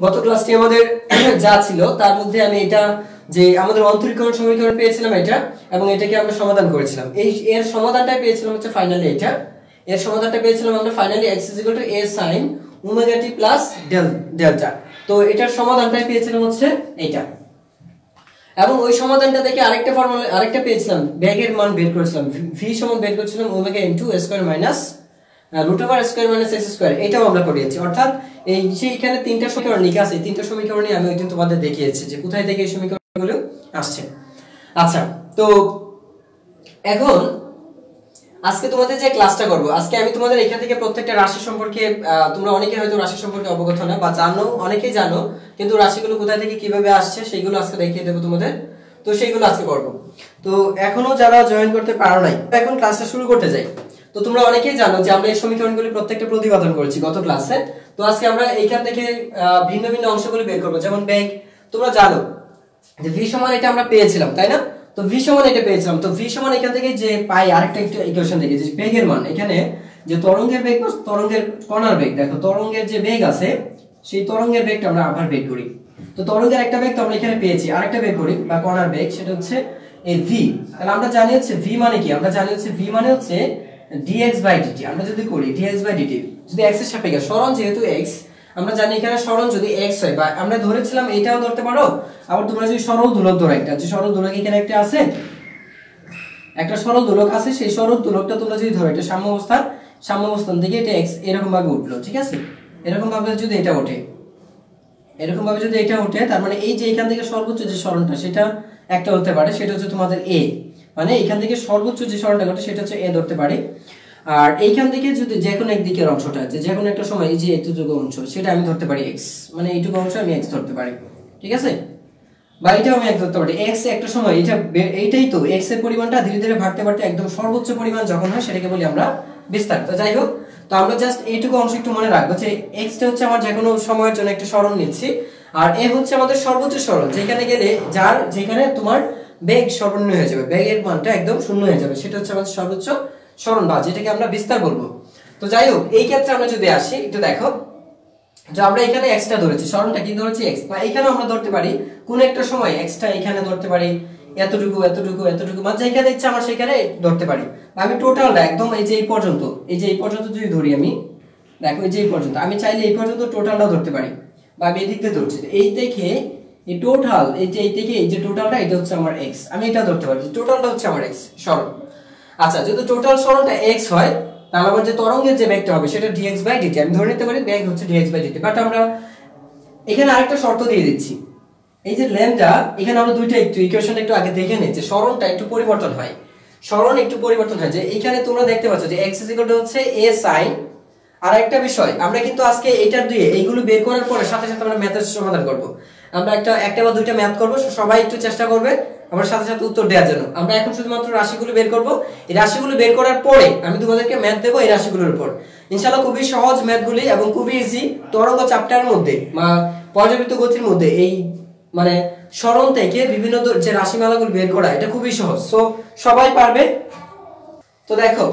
গত ক্লাসটি আমাদের যা ছিল তার মধ্যে আমি এটা যে আমাদের অন্তরীকরণ সমীকরণ পেয়েছিলাম এটা, এবং এটাকে আমরা সমাধান করেছিলাম। এর সমাধানটাই পেয়েছিলাম হচ্ছে ফাইনালি এটা। এর সমাধানটা পেয়েছিলাম আমরা finally x = a sin omega t plus delta. তো এটার সমাধানটাই পেয়েছিলাম হচ্ছে এইটা। এবং ওই সমাধানটা দেখে আরেকটা ফর্মুলা আরেকটা পেয়েছিলাম, বেগের মান বের করেছিলাম, v সমান বের করেছিলাম omega into a square minus root over square minus x square. এটাও আমরা করিয়েছি। অর্থাৎ এই যে এখানে তিনটা সমীকরণ লিখা আছে, এই তিনটা সমীকরণই আমি ওইদিন তোমাদের দেখিয়েছি যে কোথায় থেকে এই সমীকরণগুলো আসছে। আচ্ছা, তো এখন আজকে তোমাদের যে ক্লাসটা করব, আজকে আমি তোমাদের এখান থেকে প্রত্যেকটা রাশি সম্পর্কে তোমরা অনেকে হয়তো রাশি সম্পর্কে অবগত না বা জানো, অনেকেই জানো, কিন্তু রাশিগুলো কোথায় থেকে কিভাবে আসছে সেগুলো আজকে দেখিয়ে দেব তোমাদের। তো সেইগুলো আজকে করব। তো এখনো যারা জয়েন করতে পারো নাই, এখন ক্লাসটা শুরু করতে যাই। তো তোমরা অনেকেই জানো যে আমরা এই সমীকরণগুলি প্রত্যেকটা প্রতিপাদন করেছি গত ক্লাসে। তো আজকে আমরা এইখান থেকে ভিন্ন ভিন্ন অংশগুলি বের করব। যেমন বেগ, তোমরা জানো যে v সমান এটা আমরা পেয়েছিলাম, তাই না? তো v সমান এটা পেয়েছিলাম। তো v সমান এখান থেকে যে পাই আরেকটা একটু ইকুয়েশন দেখি যে বেগের মান, এখানে যে তরঙ্গের বেগ বা তরঙ্গের কণার বেগ, দেখো তরঙ্গের যে বেগ আছে সেই তরঙ্গের বেগটা আমরা আবার বের করি। তো তরঙ্গের একটা বেগ তো আমরা এখানে পেয়েছি, আরেকটা বের করি বা কণার বেগ, সেটা হচ্ছে এই v। তাহলে আমরা জানি হচ্ছে v মানে কি, আমরা জানি হচ্ছে v মানে হচ্ছে dx/dt। আমরা যদি করি dx/dt, যদি x এর সাপেক্ষে সরণ যেহেতু x, আমরা জানি এখানে সরণ যদি x হয়, বা আমরা ধরেছিলাম এটাও ধরতে পারো, আবার তোমরা যদি সরল দোলক ধরো, একটা যে সরল দোলক এখানে একটা আছে, একটা সরল দোলক আছে, সেই সরল দোলকটা তোমরা যদি ধরো এটা সাম্য অবস্থান থেকে এটা x এরকম ভাবে উঠলো, ঠিক আছে? এরকম ভাবে যদি এটা ওঠে, এরকম ভাবে যদি এটা ওঠে, তার মানে এই যে এখান থেকে সর্বোচ্চ যে সরণটা সেটা একটা হতে পারে, সেটা হচ্ছে তোমাদের a, মানে এখান থেকে সর্বোচ্চ যে সরণটা ঘটে সেটা হচ্ছে a ধরতে পারে। আর এইখান থেকে যদি যে কোনো এক দিকের অংশটা যে কোনো একটা সময় এই যে এতটুকু অংশ সেটা আমি ধরতে পারি x, মানে এইটুকু অংশ আমি x ধরতে পারি, ঠিক আছে? বা এটাও আমি x ধরতে পারি। x একটা সময় এইটাই তো x এর পরিমাণটা ধীরে ধীরে বাড়তে বাড়তে একদম সর্বোচ্চ পরিমাণ যখন হয় সেটাকে বলি আমরা বিস্তার। তো যাই হোক, তো আমরা জাস্ট এইটুকু অংশ একটু মনে রাখবো যে x টা হচ্ছে আমার যে কোনো সময়ের জন্য একটা সরণ নিচ্ছি, আর a হচ্ছে আমাদের সর্বোচ্চ সরণ, যেখানে গেলে যেখানে তোমার বেগ সর্বনিম্ন হয়ে যাবে, বেগের মানটা একদম শূন্য হয়ে যাবে, সেটা হচ্ছে আমাদের সর্বোচ্চ সরণ বা যেটাকে আমরা বিস্তার বলবো। তো যাই হোক, এই ক্ষেত্রে আমরা যদি আসি একটু দেখো যে আমরা এখানে x টা ধরেছি, সরণটা কি ধরেছি x, বা এখানে আমরা ধরতে পারি কোন একটা সময় x টা এখানে ধরতে পারি এতটুকু এতটুকু এতটুকু, মানে যেখানে ইচ্ছা আমরা সেখানে ধরতে পারি। আমি টোটালটা একদম এই যে এই পর্যন্ত যদি ধরি, আমি দেখো এই যে এই পর্যন্ত, আমি চাইলে এই পর্যন্ত টোটালটা ধরতে পারি, বা আমি এদিক দিয়ে ধরছি, এই দেখে এই টোটাল এই যে এই থেকে এই যে টোটালটা এটা হচ্ছে আমার x, আমি এটা ধরতে পারি, টোটালটা হচ্ছে আমার x সরণ। আচ্ছা, যদি টোটাল সরণটা x হয়, তাহলে আবার যে তরঙ্গের যে বেগটা হবে সেটা dx/dt, আমি ধরে নিতে পারি বেগ হচ্ছে dx/dt। বাট আমরা এখানে আরেকটা শর্ত দিয়ে দিচ্ছি, এই যে ল্যামডা, এখানে আমরা দুইটা একটু ইকুয়েশনটা একটু আগে দেখে নিই যে সরণটা একটু পরিবর্তন হয়, সরণ একটু পরিবর্তন হয়। যে এখানে তোমরা দেখতে পাচ্ছ যে x হচ্ছে a sin। আর একটা বিষয়, আমরা কিন্তু আজকে এইটার দিয়ে এইগুলো বের করার পরে সাথে সাথে আমরা ম্যাথের সমাধান করব। আমরা একটা বা দুইটা ম্যাথ করব, সবাই একটু চেষ্টা করবে আমার সাথে সাথে উত্তর দেওয়ার জন্য। আমরা এখন শুধুমাত্র রাশিগুলো বের করব। এই রাশিগুলো বের করার পরে আমি তোমাদেরকে ম্যাথ দেব এই রাশিগুলোর উপর। ইনশাআল্লাহ খুবই সহজ ম্যাথগুলি এবং খুবই ইজি। তরঙ্গ চ্যাপ্টারের মধ্যে বা পর্যাবৃত্ত গতির মধ্যে এই মানে সরণ থেকে বিভিন্ন যে রাশিমালাগুলো বের করা, এটা খুবই সহজ, সো সবাই পারবে। তো দেখো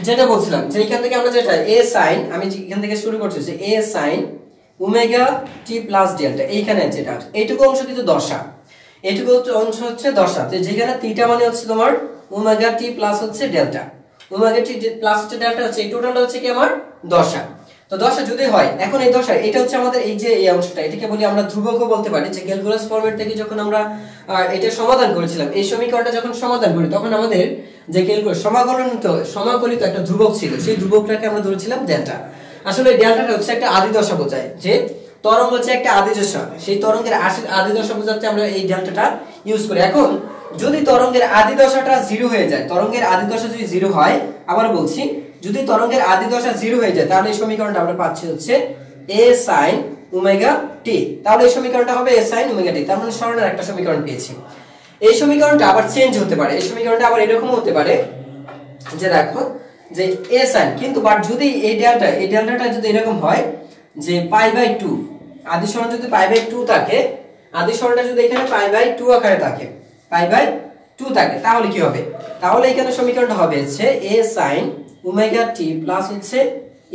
যেটা বলছিলাম যে এখান থেকে আমরা যেটা a sin, আমি এখান থেকে শুরু করছি যে a sin omega t plus delta, এইখানে যেটা এইটুকু অংশ কিন্তু দশা, এইটুকু অংশ হচ্ছে দশা, তো যেখানে থিটা মানে হচ্ছে তোমার ওমেগা t প্লাস হচ্ছে ডেল্টা, ওমেগা t প্লাস হচ্ছে ডেল্টা হচ্ছে এই টোটালটা হচ্ছে কি আমার দশা। তো দশা যদি হয়, এখন এই দশা এটা হচ্ছে আমাদের এই যে এই অংশটা, এটাকে বলি আমরা ধ্রুবকও বলতে পারি। যে ক্যালকুলাস ফরম্যাট থেকে যখন আমরা এটা সমাধান করেছিলাম, এই সমীকরণটা যখন সমাধান করি, তখন আমাদের যে ক্যালকুলাস সমাকলিত একটা ধ্রুবক ছিল, সেই ধ্রুবকটাকে আমরা ধরেছিলাম ডেল্টা। আসলে ডেল্টাটা হচ্ছে একটা আদি দশা বোঝায়, যে তরঙ্গ হচ্ছে একটা আদি দশা, সেই তরঙ্গের আদি দশা বোঝাতে আমরা এই ডেল্টাটা ইউজ করি। এখন যদি তরঙ্গের আদি দশাটা 0 হয়ে যায়, তরঙ্গের আদি দশা যদি 0 হয়, আবার বলছি যদি তরঙ্গের আদি দশা 0 হয়ে যায়, তাহলে এই সমীকরণটা আমরা পাচ্ছি হচ্ছে a sin ওমেগা t। তাহলে এই সমীকরণটা হবে a sin ওমেগা t, তার মানে সরণের একটা সমীকরণ পেয়েছি। এই সমীকরণটা আবার চেঞ্জ হতে পারে, এই সমীকরণটা আবার এরকম হতে পারে যে দেখো যে a sin, কিন্তু বাট যদি এই ডেল্টাটা যদি এরকম হয় যে π/2, আদি সরণ যদি π/2 থাকে, আদি সরণটা যদি এখানে π/2 আকারে থাকে, π/2 থাকে, তাহলে কি হবে? তাহলে এখানে সমীকরণটা হবে হচ্ছে a sin omega t plus হচ্ছে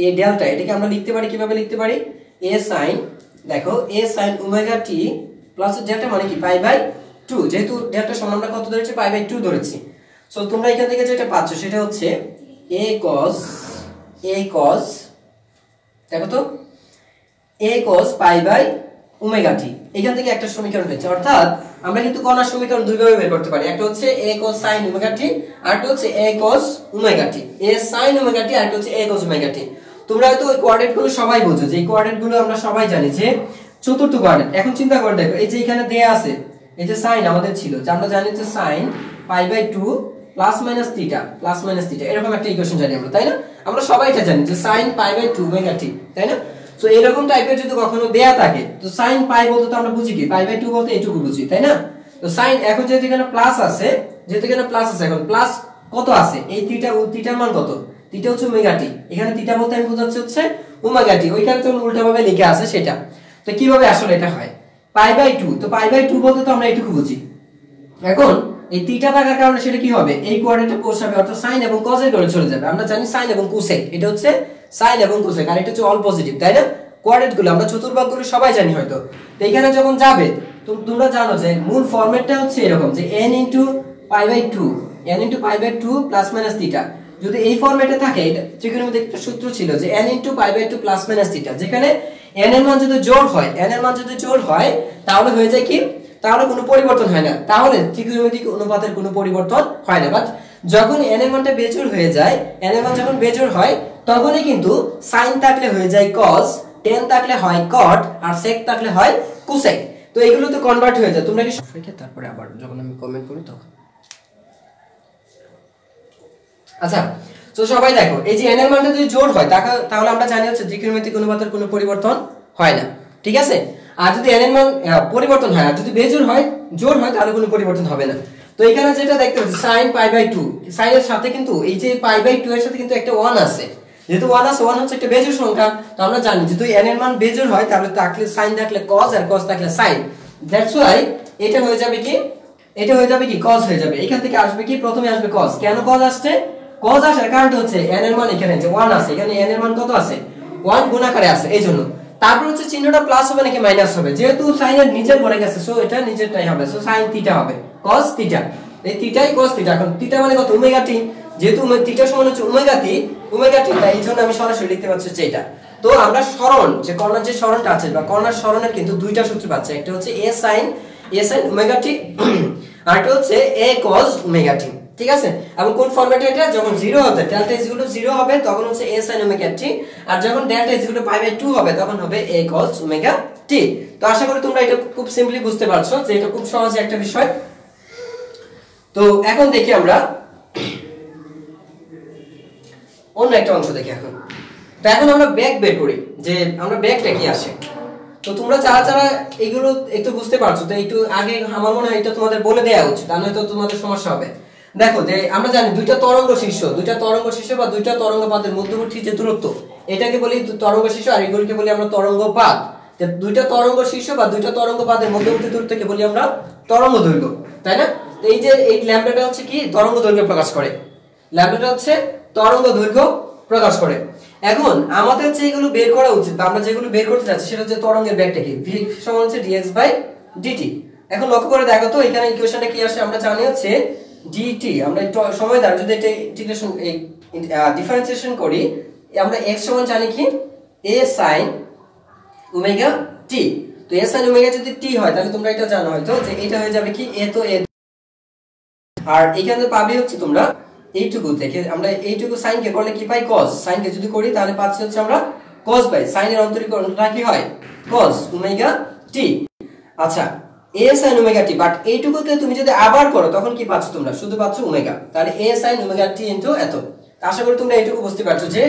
a ডেল্টা। এটাকে আমরা লিখতে পারি কিভাবে লিখতে পারি? a sin দেখো a sin omega t plus delta মানে কি পাই বাই 2, যেহেতু ডেল্টা সমান আমরা কত ধরেছি পাই বাই 2 ধরেছি। সো তোমরা এখান থেকে যেটা পাচ্ছ সেটা হচ্ছে a cos দেখো তো a cos pi by omega t, এখান থেকে একটা সমীকরণ পেয়েছি। অর্থাৎ আমরা কিন্তু কণার সমীকরণ দুই ভাবে বের করতে পারি, একটা হচ্ছে a cos sin omega t আর একটা হচ্ছে a cos omega t, a sin omega t আর একটা হচ্ছে a cos ওমেগা t। তোমরা হয়তো ওই কোঅর্ডিনেট গুলো সবাই বোঝো, যে এই কোঅর্ডিনেট গুলো আমরা সবাই জানি যে চতুর্থ কোঅর্ডিনেট। এখন চিন্তা করে দেখো এই যে এখানে দেয়া আছে এই যে sin আমাদের ছিল, যে আমরা জানি যে sin pi by 2 plus minus theta এরকম একটা ইকুয়েশন জানি আমরা, তাই না? আমরা সবাই এটা জানি যে sin pi by 2 omega t, তাই না? সো এরকম টাইপের যদি কখনো দেয়া থাকে তো sin পাই বলতে তো আমরা বুঝি কি পাই বাই 2 বলতে এইটুকু বুঝি, তাই না? তো sin এখন যেহেতু এখানে প্লাস আছে, এখন প্লাস কত আছে এই থিটার মান কত? থিটা হচ্ছে ওমেগা t, এখানে থিটা বলতে আমি বোঝাচ্ছি হচ্ছে ওমেগা t, ওইখানে তো উল্টা ভাবে লেখা আছে সেটা। তো কিভাবে আসলে এটা হয় পাই বাই 2, তো পাই বাই 2 বলতে তো আমরা এইটুকু বুঝি। এখন এই থিটা থাকার কারণে সেটা কি হবে এই কোঅর্ডিনেটে পৌঁছাবে, অর্থাৎ sin এবং cos এর ঘরে চলে যাবে। আমরা জানি sin এবং cosec, এটা হচ্ছে sin এবং cosec আর এটা হচ্ছে অল পজিটিভ, তাই না? কোঅর্ডিনেট গুলো আমরা চতুর্ভাগগুলো সবাই জানি হয়তো। তো এখানে যখন যাবে তোমরা জানো যে মূল ফরম্যাটটা হচ্ছে এরকম যে n pi by 2 plus minus theta. যদি এই ফরম্যাটে থাকে, এটা ত্রিকোণমিতিক একটা সূত্র ছিল যে n pi by 2 plus minus theta, যেখানে n এর মান যদি জোড় হয় তাহলে হয়ে যায় কি, তাহলে কোনো পরিবর্তন হয় না, তাহলে ত্রিকোণমিতিক অনুপাতের কোনো পরিবর্তন হয় না। বাট যখন n এর মানটা বেজোড় হয়ে যায়, n এর মান যখন বেজোড় হয় তখনই কিন্তু sin থাকলে হয়ে যায় cos, tan থাকলে হয় cot আর sec থাকলে হয় cosec। তো এগুলো তো কনভার্ট হয়ে যায়। তোমরা কি তারপরে আবার যখন আমি কমেন্ট করি তখন আচ্ছা। তো সবাই দেখো এই যে n এর মানটা যদি জোড় হয় তাহলে আমরা জানি হচ্ছে ত্রিকোণমিতিক অনুপাতের কোনো পরিবর্তন হয় না, ঠিক আছে? আর যদি n এর মান পরিবর্তন হয় আর যদি বেজোড় হয় জোড় হয় তাহলে কোনো পরিবর্তন হবে না। তো এখানে যেটা দেখতে পাচ্ছি sin পাই বাই 2, sin এর সাথে কিন্তু এই যে পাই বাই 2 এর সাথে কিন্তু একটা 1 আছে, যেহেতু 1 আছে 1 হচ্ছে একটা বেজোড় সংখ্যা। তো আমরা জানি যদি n এর মান বেজোড় হয় তাহলে sin থাকলে cos আর cos থাকলে sin, দ্যাটস ওয়াই এটা হয়ে যাবে কি cos হয়ে যাবে। এখান থেকে আসবে কি প্রথমে আসবে cos। কেন cos আসছে? cos আসার কারণটা হচ্ছে n এর মান এখানে যে 1 আছে, এখানে n এর মান কত আছে 1 গুণ আকারে আছে এইজন্য। তারপর হচ্ছে চিহ্নটা প্লাস হবে নাকি মাইনাস হবে, যেহেতু sin এর নিচে পড়ে গেছে সো এটা নিচেরটাই হবে, সো sin থিটা হবে cos থিটা, এই থিটাই cos থিটা। এখন থিটা মানে কত ওমেগা t, যেহেতু থিটা সমান হচ্ছে ওমেগা t তাই এইজন্য আমি সরাসরি লিখতে পাচ্ছি হচ্ছে এটা। তো আমরা সরণ যে কর্ণের যে সরণটা আছে বা কর্ণের সরণের কিন্তু দুইটা সূত্র পাচ্ছি, একটা হচ্ছে a sin ওমেগা t আর একটা হচ্ছে a cos ওমেগা t, ঠিক আছে? এবং কোন ফরম্যাটে এটা যখন 0 হবে ডেল্টা ইজ ইকুয়াল টু 0 হবে তখন হচ্ছে a sin ওমেগা t, আর যখন delta is equal to pi by 2 হবে তখন হবে a cos ওমেগা t। তো আশা করি তোমরা এটা খুব সিম্পলি বুঝতে পারছো যে এটা খুব সহজ একটা বিষয়। তো এখন দেখি আমরা অন্য একটা অংশ দেখি এখন। তো এখন আমরা ব্যাক বের করি যে আমরা ব্যাকটা কি আসে। তো তোমরা যারা এগুলো একটু বুঝতে পারছো তো একটু আগে আমার মনে হয় এটা তোমাদের বলে দেওয়া উচিত, তা নয়তো তোমাদের সমস্যা হবে। দেখো যে আমরা জানি দুইটা তরঙ্গ শীর্ষ বা দুইটা তরঙ্গ পাতের মধ্যবর্তী যে দূরত্ব এটাকে বলি তরঙ্গ শীর্ষ, আর এগুলোকে বলি আমরা তরঙ্গ পাত। যে দুইটা তরঙ্গ শীর্ষ বা দুইটা তরঙ্গ পাতের মধ্যবর্তী দূরত্বকে বলি আমরা তরঙ্গ দৈর্ঘ্য, তাই না? তো এই যে এই ল্যাম্বডাটা হচ্ছে কি তরঙ্গ দৈর্ঘ্য প্রকাশ করে, ল্যাম্বডাটা হচ্ছে তরঙ্গ দৈর্ঘ্য প্রকাশ করে। এখন আমাদের যেগুলো বের করা উচিত বা আমরা যেগুলো বের করতে যাচ্ছি সেটা হচ্ছে তরঙ্গের বেগটা কি, v সমান হচ্ছে dx/dt। এখন লক্ষ্য করে দেখো তো এখানে ইকুয়েশনটা কি আসে, আমরা জানি হচ্ছে dt, আমরা একটু সময় দাঁড় যদি এটা ইন্টিগ্রেশন ডিফারেন্সিয়েশন করি আমরা x সমান জানি কি a sin ওমেগা t। তো a sin ওমেগা যদি t হয় তাহলে তোমরা এটা জানো হয়তো যে এটা হয়ে যাবে কি a, তো a আর এখানে পাবে হচ্ছে তোমরা এইটুকু থেকে আমরা এইটুকু sin কে করলে কি পাই cos, sin কে যদি করি তাহলে পাচ্ছি হচ্ছে আমরা cos পাই, sin এর অন্তরীকরণটা কি হয় cos ওমেগা t। আচ্ছা a sin omega t, but এইটুকুকে তুমি যদি আবার করো তখন কি পাচ্ছ তোমরা শুধু পাচ্ছ ওমেগা, তাহলে a sin omega t into এত। আশা করি তোমরা এইটুকু বুঝতে পারছো যে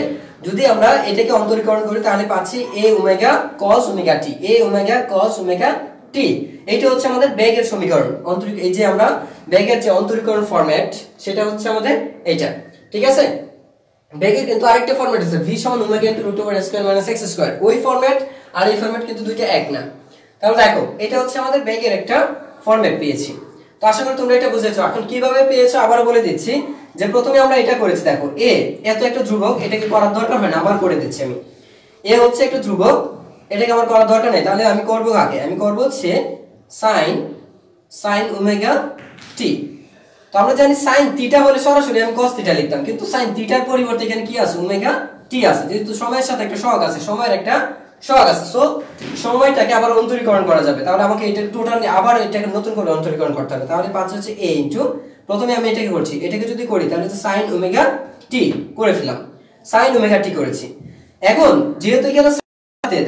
যদি আমরা এটাকে অন্তরীকরণ করি তাহলে পাচ্ছি a omega cos omega t, a omega cos omega t। এইটা হচ্ছে আমাদের বেগের সমীকরণ। এই যে আমরা বেগের যে অন্তরীকরণ ফরম্যাট সেটা হচ্ছে আমাদের এইটা, ঠিক আছে? বেগের কিন্তু আরেকটা ফরম্যাট আছে v সমান omega into √2 square minus x square, ওই ফরম্যাট আর এই ফরম্যাট কিন্তু দুইটা এক না। তাহলে দেখো এটা হচ্ছে আমাদের বেগের একটা ফরম্যাট পেয়েছি। তো আশা করি তোমরা এটা বুঝেছো। এখন কিভাবে পেয়েছো আবার বলে দিচ্ছি যে প্রথমে আমরা এটা করেছি, দেখো a এত একটা ধ্রুবক, এটাকে করার দরকার হয় না, আবার করে দিচ্ছি আমি। a হচ্ছে একটা ধ্রুবক, এটাকে আমার করার দরকার নেই, তাহলে আমি করব আগে, আমি করব হচ্ছে sin ওমেগা টি। তো আমরা জানি sin থিটা হলে সরাসরি আমি cos থিটা লিখতাম, কিন্তু sin থিটার পরিবর্তে এখানে কি আছে, ওমেগা টি আছে, যেহেতু সময়ের সাথে একটা সহগ আছে, সময়ের একটা সহগ আছে, সো সময়টাকে আবার অন্তরীকরণ করা যাবে। তাহলে আমাকে এটা টোটালি আবার এটাকে নতুন করে অন্তরীকরণ করতে হবে। তাহলে পাঁচ হচ্ছে a ইনটু, প্রথমে আমি এটাকে করছি, এটাকে যদি করি তাহলে হচ্ছে sin ওমেগা টি করে ফেললাম, sin ওমেগা টি করেছি। এখন যেহেতু এখানে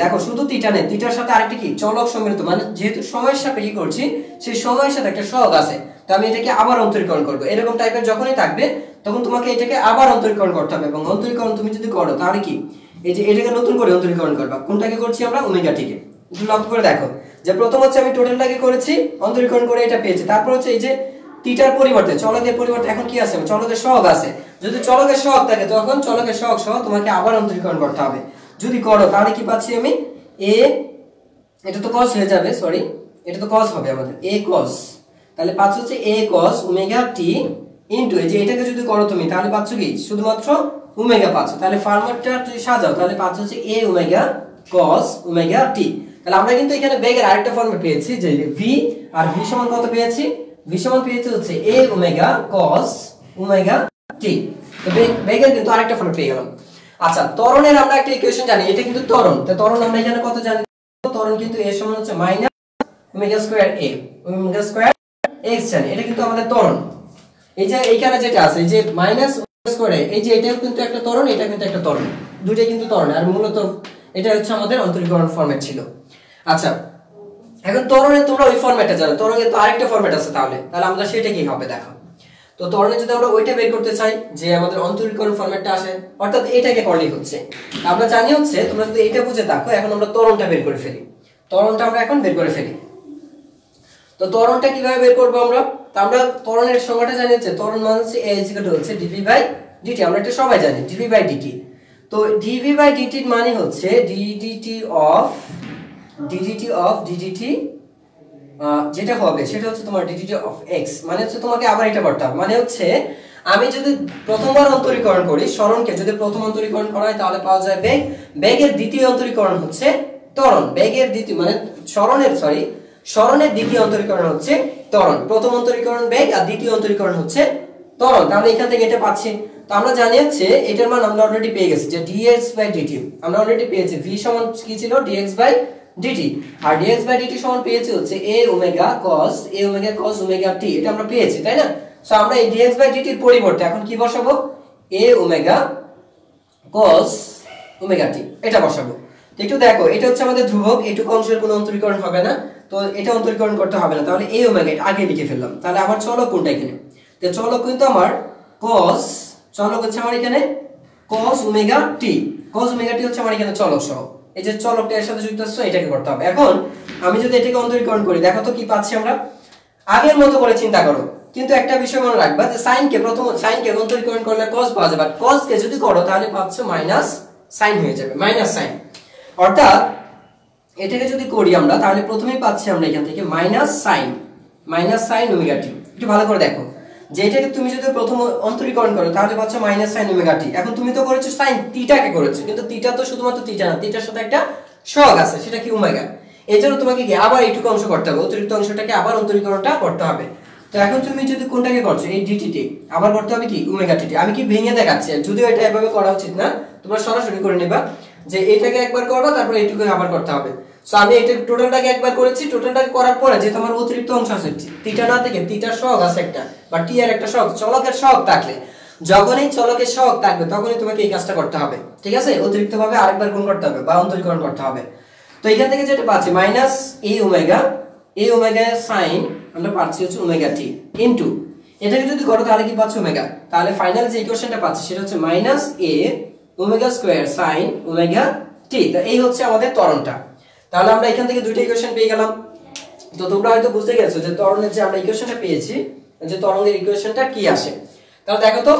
দেখো শুধু থিটা নেই, থিটার সাথে আরেকটা কি চলক সম্মিলিত, মানে যেহেতু সময়ের সাপেক্ষে করছি সেই সময়ের সাথে একটা সহগ আছে, তো আমি এটাকে আবার অন্তরীকরণ করব। এরকম টাইপের যখনই থাকবে তখন তোমাকে এটাকে আবার অন্তরীকরণ করতে হবে, এবং অন্তরীকরণ তুমি যদি করো তাহলে কি এই যে এটাকে নতুন করে অন্তরীকরণ করবা। কোনটাকে করছি আমরা, ওমেগা টিকে। একটু লক্ষ্য করে দেখো যে প্রথম হচ্ছে আমি টোটালটাকে করেছি, অন্তরীকরণ করে এটা পেয়েছি, তারপর হচ্ছে এই যে থিটার পরিবর্তে চলকের পরিবর্তে এখন কি আছে, চলকের সহগ আছে। যদি চলকের সহগ থাকে তখন চলকের সহগ সহ তোমাকে আবার অন্তরীকরণ করতে হবে। যদি করো তাহলে কি পাচ্ছি আমি, a, এটা তো cos হয়ে যাবে, সরি এটা তো cos হবে আমাদের, a cos, তাহলে পাচ্ছ হচ্ছে a cos omega t into, এই যে এটাকে যদি করো তুমি তাহলে পাচ্ছ কি শুধুমাত্র ওমেগা পাচ্ছ। তাহলে ফরম্যাটটা যদি সাজাও তাহলে পাচ্ছ হচ্ছে a omega cos omega t। তাহলে আমরা কিন্তু এখানে বেগের আরেকটা ফরম্যাট পেয়েছি, যে v, আর v সমান কত পেয়েছি, v সমান পেয়েছি হচ্ছে a omega cos omega t। তো বেগের কিন্তু আরেকটা ফরম্যাট পেয়ে গেলাম। আচ্ছা, ত্বরণের আমরা একটা ইকুয়েশন জানি, এটা কিন্তু ত্বরণ। তো ত্বরণ আমরা এখানে কত জানি, ত্বরণ কিন্তু a সমান হচ্ছে minus omega square a omega square x জানি, এটা কিন্তু আমাদের ত্বরণ। এই যে এইখানে যেটা আছে এই যে মাইনাস ওমেগা স্কয়ার a, এই যে এটাও কিন্তু একটা ত্বরণ, এটা কিন্তু একটা ত্বরণ, দুটোই কিন্তু ত্বরণ। আর মূলত এটা হচ্ছে আমাদের অন্তরীকরণ ফরম্যাট ছিল। আচ্ছা, এখন ত্বরণে তোমরা ওই ফরম্যাটটা জানো, ত্বরণের তো আরেকটা ফরম্যাট আছে, তাহলে আমরা সেটা কি হবে দেখো। তো ত্বরণে যদি আমরা ওইটা বের করতে চাই যে আমাদের অন্তরীকরণ ফরম্যাটটা আসে, অর্থাৎ এটাকে করলেই হচ্ছে। আমরা জানি হচ্ছে তোমরা যদি এটা বুঝে থাকো, এখন আমরা ত্বরণটা বের করে ফেলি। ত্বরণটা আমরা এখন বের করে ফেলি। তো ত্বরণটা কিভাবে বের করব আমরা, তো আমরা ত্বরণের সংজ্ঞাটা জানি হচ্ছে, ত্বরণ মানে হচ্ছে a হচ্ছে dv/dt, আমরা এটা সবাই জানি dv/dt। তো dv/dt এর মানে হচ্ছে ddt of ddt যেটা হবে সেটা হচ্ছে তোমার ddt of x, মানে হচ্ছে তোমাকে আবার এটা করতে হবে, মানে হচ্ছে আমি যদি প্রথমবার অন্তরীকরণ করি, সরণকে যদি প্রথম অন্তরীকরণ করা হয় তাহলে পাওয়া যায় বেগ, বেগের দ্বিতীয় অন্তরীকরণ হচ্ছে ত্বরণ, বেগের দ্বিতীয় মানে সরণের দ্বিতীয় অন্তরীকরণ হচ্ছে ত্বরণ। প্রথম অন্তরীকরণ বেগ আর দ্বিতীয় অন্তরীকরণ হচ্ছে ত্বরণ। তাহলে এখান থেকে এটা পাচ্ছি। তো আমরা জানি হচ্ছে এটার মান আমরা অলরেডি পেয়ে গেছি, যে dx/dt আমরা অলরেডি পেয়েছি। v সমান কি ছিল, dx/dt, আর dx/dt সমান পেয়েছি হচ্ছে a omega cos omega t, এটা আমরা পেয়েছি, তাই না? সো আমরা এই dx/dt এর পরিবর্তে এখন কি বসাবো, a omega cos omega t এটা বসাবো। তো একটু দেখো, এটা হচ্ছে আমাদের ধ্রুবক, এইটুকু অংশের কোনো অন্তরীকরণ হবে না, তো এটা অন্তরীকরণ করতে হবে না। তাহলে a ওমেগা এটা আগে লিখে ফেললাম। তাহলে আমার চলক কোনটা এখানে, তো চলক কিন্তু আমার চলক হচ্ছে আমার এখানে cos ওমেগা t হচ্ছে আমার এখানে চলক সহ, এই যে চলকটা এর সাথে যুক্ত আছে, এটাকে করতে হবে। এখন আমি যদি এটাকে অন্তরীকরণ করি, দেখো তো কি পাচ্ছি আমরা, আগের মতো করে চিন্তা করো, কিন্তু একটা বিষয় মনে রাখবা যে সাইনকে অন্তরীকরণ করলে cos পাওয়া যাবে, আর cos কে যদি করো তাহলে পাচ্ছ মাইনাস সাইন হয়ে যাবে, মাইনাস সাইন। অর্থাৎ এটাকে যদি করি আমরা তাহলে প্রথমেই পাচ্ছি আমরা এখান থেকে মাইনাস সাইন ওমেগা টি। একটু ভালো করে দেখো যে এটাকে তুমি যদি প্রথম অন্তরীকরণ করো তাহলে পাচ্ছ মাইনাস সাইন ওমেগা টি। এখন তুমি তো করেছো সাইন থিটাকে করেছো, কিন্তু থিটা তো শুধুমাত্র থিটা না, থিটার সাথে একটা সহগ আছে, সেটা কি ওমেগা। এজন্য তোমাকে কি আবার এইটুকু অংশ করতে হবে, অতিরিক্ত অংশটাকে আবার অন্তরীকরণটা করতে হবে। তো এখন তুমি যদি কোনটাকে করছো, এই ডিটি আবার করতে হবে কি ওমেগা টি। আমি কি ভেঙে দেখাচ্ছি, যদিও এটা এভাবে করা উচিত না, তোমরা সরাসরি করে নেবা যে এটাকে একবার করবা তারপর এইটুকু আবার করতে হবে। সো আমি এটা টোটালটাকে একবার করেছি, টোটালটাকে করার পরে যে তোমার অতিরিক্ত অংশ আছে থিটা না থেকে থিটার সহগ আছে একটা, বা টি এর একটা সহগ, চলকের সহগ থাকলে, যখনই চলকের সহগ থাকবে তখনই তোমাকে এই কাজটা করতে হবে, ঠিক আছে? অতিরিক্ত ভাবে আরেকবার গুণ করতে হবে বা অন্তরীকরণ করতে হবে। তো এখান থেকে যেটা পাচ্ছি মাইনাস a ওমেগা সাইন আমরা পাচ্ছি হচ্ছে ওমেগা টি ইনটু, এটাকে যদি করো তাহলে কি পাচ্ছি ওমেগা। তাহলে ফাইনাল যে ইকুয়েশনটা পাচ্ছি সেটা হচ্ছে minus a omega square sine omega t. তো এই হচ্ছে আমাদের ত্বরণটা। তাহলে আমরা এখান থেকে দুইটা ইকুয়েশন পেয়ে গেলাম। তো তোমরা হয়তো বুঝতে গেছো যে ত্বরণের যে আমরা ইকুয়েশনটা পেয়েছি, যে ত্বরণের ইকুয়েশনটা কি আসে। তাহলে দেখো তো,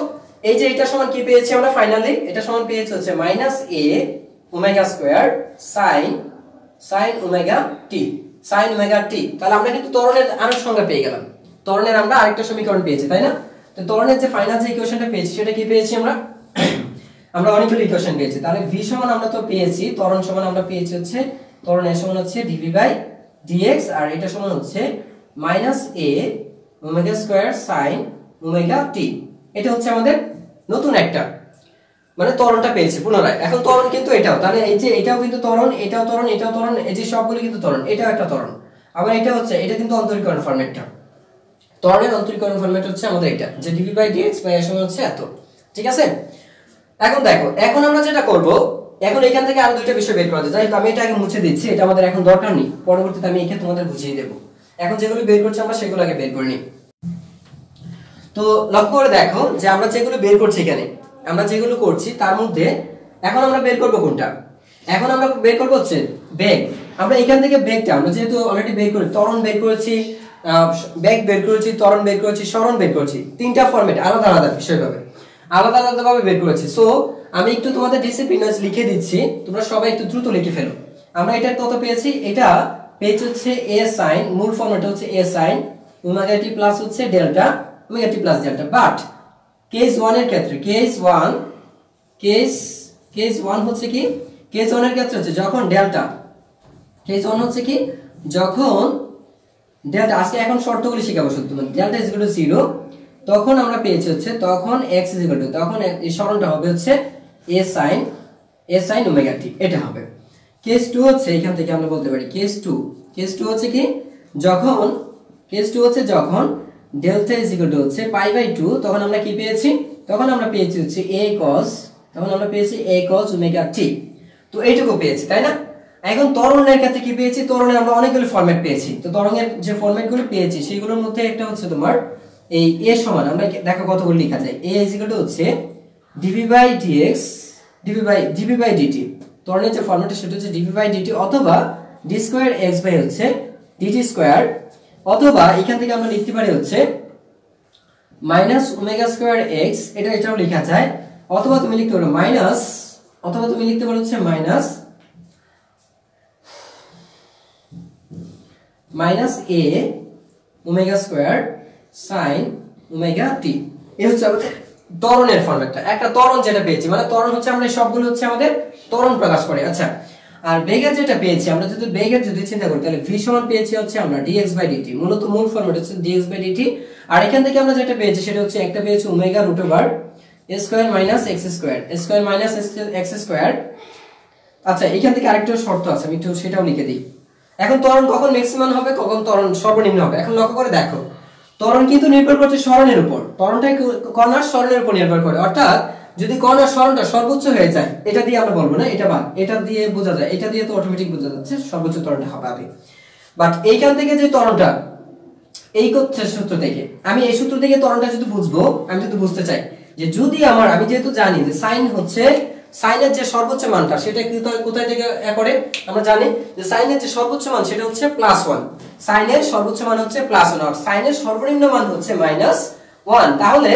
এই যে এটা সমান কি পেয়েছি আমরা ফাইনালি, এটা সমান পেয়েছি হচ্ছে minus a omega square sine omega t, তাহলে আমরা কিন্তু ত্বরণের আরেক সংজ্ঞা পেয়ে গেলাম, ত্বরণের আমরা আরেকটা সমীকরণ পেয়েছি, তাই না? তো ত্বরণের যে ফাইনাল যে ইকুয়েশনটা পেয়েছি সেটা কি পেয়েছি আমরা অনেকগুলো ইকুয়েশন পেয়েছি। তাহলে v সমান আমরা তো পেয়েছি, ত্বরণ সমান আমরা পেয়েছি হচ্ছে ত্বরণ এর সমান হচ্ছে dv বাই dx, আর এটা সমান হচ্ছে minus a omega square sine omega t. এটা হচ্ছে আমাদের নতুন একটা মানে ত্বরণটা পেয়েছি পুনরায়। এখন ত্বরণ কিন্তু এটাও, তাহলে এই যে এটাও কিন্তু ত্বরণ, এটাও ত্বরণ, এটাও ত্বরণ, এই যে সবগুলো কিন্তু ত্বরণ, এটাও একটা ত্বরণ। আবার এটা হচ্ছে, এটা কিন্তু অন্তরীকরণ ফরম্যাটটা, ত্বরণের অন্তরীকরণ ফরম্যাট হচ্ছে আমাদের এটা, যে dv বাই dx বাই এর সমান হচ্ছে এত। ঠিক আছে, এখন দেখো, এখন আমরা যেটা করব, এখন এখান থেকে আরো দুইটা বিষয় বের করা যায়। যাই হোক, আমি এটা আগে মুছে দিচ্ছি, এটা আমাদের এখন দরকার নেই, পরবর্তীতে আমি এখানে তোমাদের বুঝিয়ে দেব। এখন যেগুলো বের করছি আমরা সেগুলো আগে বের করে নিই। তো লক্ষ্য করে দেখো যে আমরা যেগুলো বের করছি, এখানে আমরা যেগুলো করছি তার মধ্যে এখন আমরা বের করব কোনটা? এখন আমরা বের করব হচ্ছে বেগ। আমরা এখান থেকে বেগটা আমরা যেহেতু অলরেডি বের করি, ত্বরণ বের করেছি, বেগ বের করেছি, ত্বরণ বের করেছি, সরণ বের করেছি, তিনটা ফরম্যাট আলাদা আলাদা বিষয়ভাবে আলাদা আলাদা ভাবে বের করেছি। সো আমি একটু তোমাদের ডিসিপ্লিন ওয়াইজ লিখে দিচ্ছি, তোমরা সবাই একটু দ্রুত লিখে ফেলো। আমরা এটা কত পেয়েছি? এটা পেয়েছি হচ্ছে a sin, মূল ফরম্যাট হচ্ছে a sin omega t plus হচ্ছে delta omega t plus delta. But case 1 এর ক্ষেত্রে, কেস 1 হচ্ছে কি, কেস 1 এর ক্ষেত্রে হচ্ছে যখন ডেল্টা, কেস 1 হচ্ছে কি যখন ডেল্টা, আজকে এখন শর্তগুলি শিখাবো শুধু, ডেল্টা ইজ ইকুয়াল টু 0, তখন আমরা পেয়েছি হচ্ছে তখন x ইজ ইকুয়াল টু, তখন এই সরণটা হবে হচ্ছে a sin ওমেগা t, এটা হবে। কেস 2 হচ্ছে, এখান থেকে আমরা বলতে পারি কেস 2 হচ্ছে কি যখন, কেস 2 হচ্ছে যখন ডেল্টা ইজ ইকুয়াল টু হচ্ছে পাই বাই 2, তখন আমরা কি পেয়েছি? তখন আমরা পেয়েছি হচ্ছে a cos, তখন আমরা পেয়েছি a cos ওমেগা t। তো এইটুকু পেয়েছি, তাই না? এখন ত্বরণের ক্ষেত্রে কি পেয়েছি? ত্বরণে আমরা অনেকগুলো ফরম্যাট পেয়েছি। তো ত্বরণের যে ফরম্যাটগুলো পেয়েছি সেগুলোর মধ্যে একটা হচ্ছে তোমার এই a সমান, আমরা দেখো কতগুলো লেখা যায়, a ইজ ইকুয়াল টু হচ্ছে dv by dx dv by dt। ত্বরণের যে ফরম্যাটটা সেটা হচ্ছে dv বাই dt অথবা d স্কয়ার x বাই হচ্ছে dt স্কয়ার, অথবা এখান থেকে আমরা লিখতে পারি হচ্ছে মাইনাস ওমেগা স্কয়ার x, এটাও লেখা যায়, অথবা তুমি লিখতে পারো মাইনাস, অথবা তুমি লিখতে পারো হচ্ছে minus a omega square sin omega t। এই হচ্ছে আমাদের ত্বরণের ফরম্যাটটা, একটা ত্বরণ যেটা পেয়েছি, মানে ত্বরণ হচ্ছে আমরা সবগুলো হচ্ছে আমাদের ত্বরণ প্রকাশ করে। আচ্ছা, আর বেগের যেটা পেয়েছি, আমরা যদি বেগের যদি চিন্তা করি তাহলে v সমান পেয়েছি হচ্ছে আমরা dx বাই dt, মূলত মূল ফরম্যাট হচ্ছে dx বাই dt। আর এখান থেকে আমরা যেটা পেয়েছি সেটা হচ্ছে একটা পেয়েছি omega root over a square minus x square minus x square. আচ্ছা, এখান থেকে আরেকটা শর্ত আছে, আমি একটু সেটাও লিখে দিই। এখন ত্বরণ কখন ম্যাক্সিমাম হবে, কখন ত্বরণ সর্বনিম্ন হবে? এখন লক্ষ্য করে দেখো, ত্বরণ কিন্তু নির্ভর করছে সরণের উপর, ত্বরণটা কণার সরণের উপর নির্ভর করে। অর্থাৎ যদি কণার সরণটা সর্বোচ্চ হয়ে যায়, এটা দিয়ে আমরা বলবো না, এটা বাদ, এটা দিয়ে বোঝা যায়, এটা দিয়ে তো অটোমেটিক বোঝা যাচ্ছে সর্বোচ্চ ত্বরণটা হবে। বাট এইখান থেকে যে ত্বরণটা, এই সূত্র থেকে, আমি এই সূত্র থেকে ত্বরণটা যদি বুঝবো, আমি যদি বুঝতে চাই যে যদি আমি যেহেতু জানি যে সাইন হচ্ছে, সাইনের যে সর্বোচ্চ মানটা সেটা কোথায় থেকে করে, আমরা জানি যে সাইনের যে সর্বোচ্চ মান সেটা হচ্ছে +1, সাইনের সর্বোচ্চ মান হচ্ছে +1 আর সাইনের সর্বনিম্ন মান হচ্ছে -1। তাহলে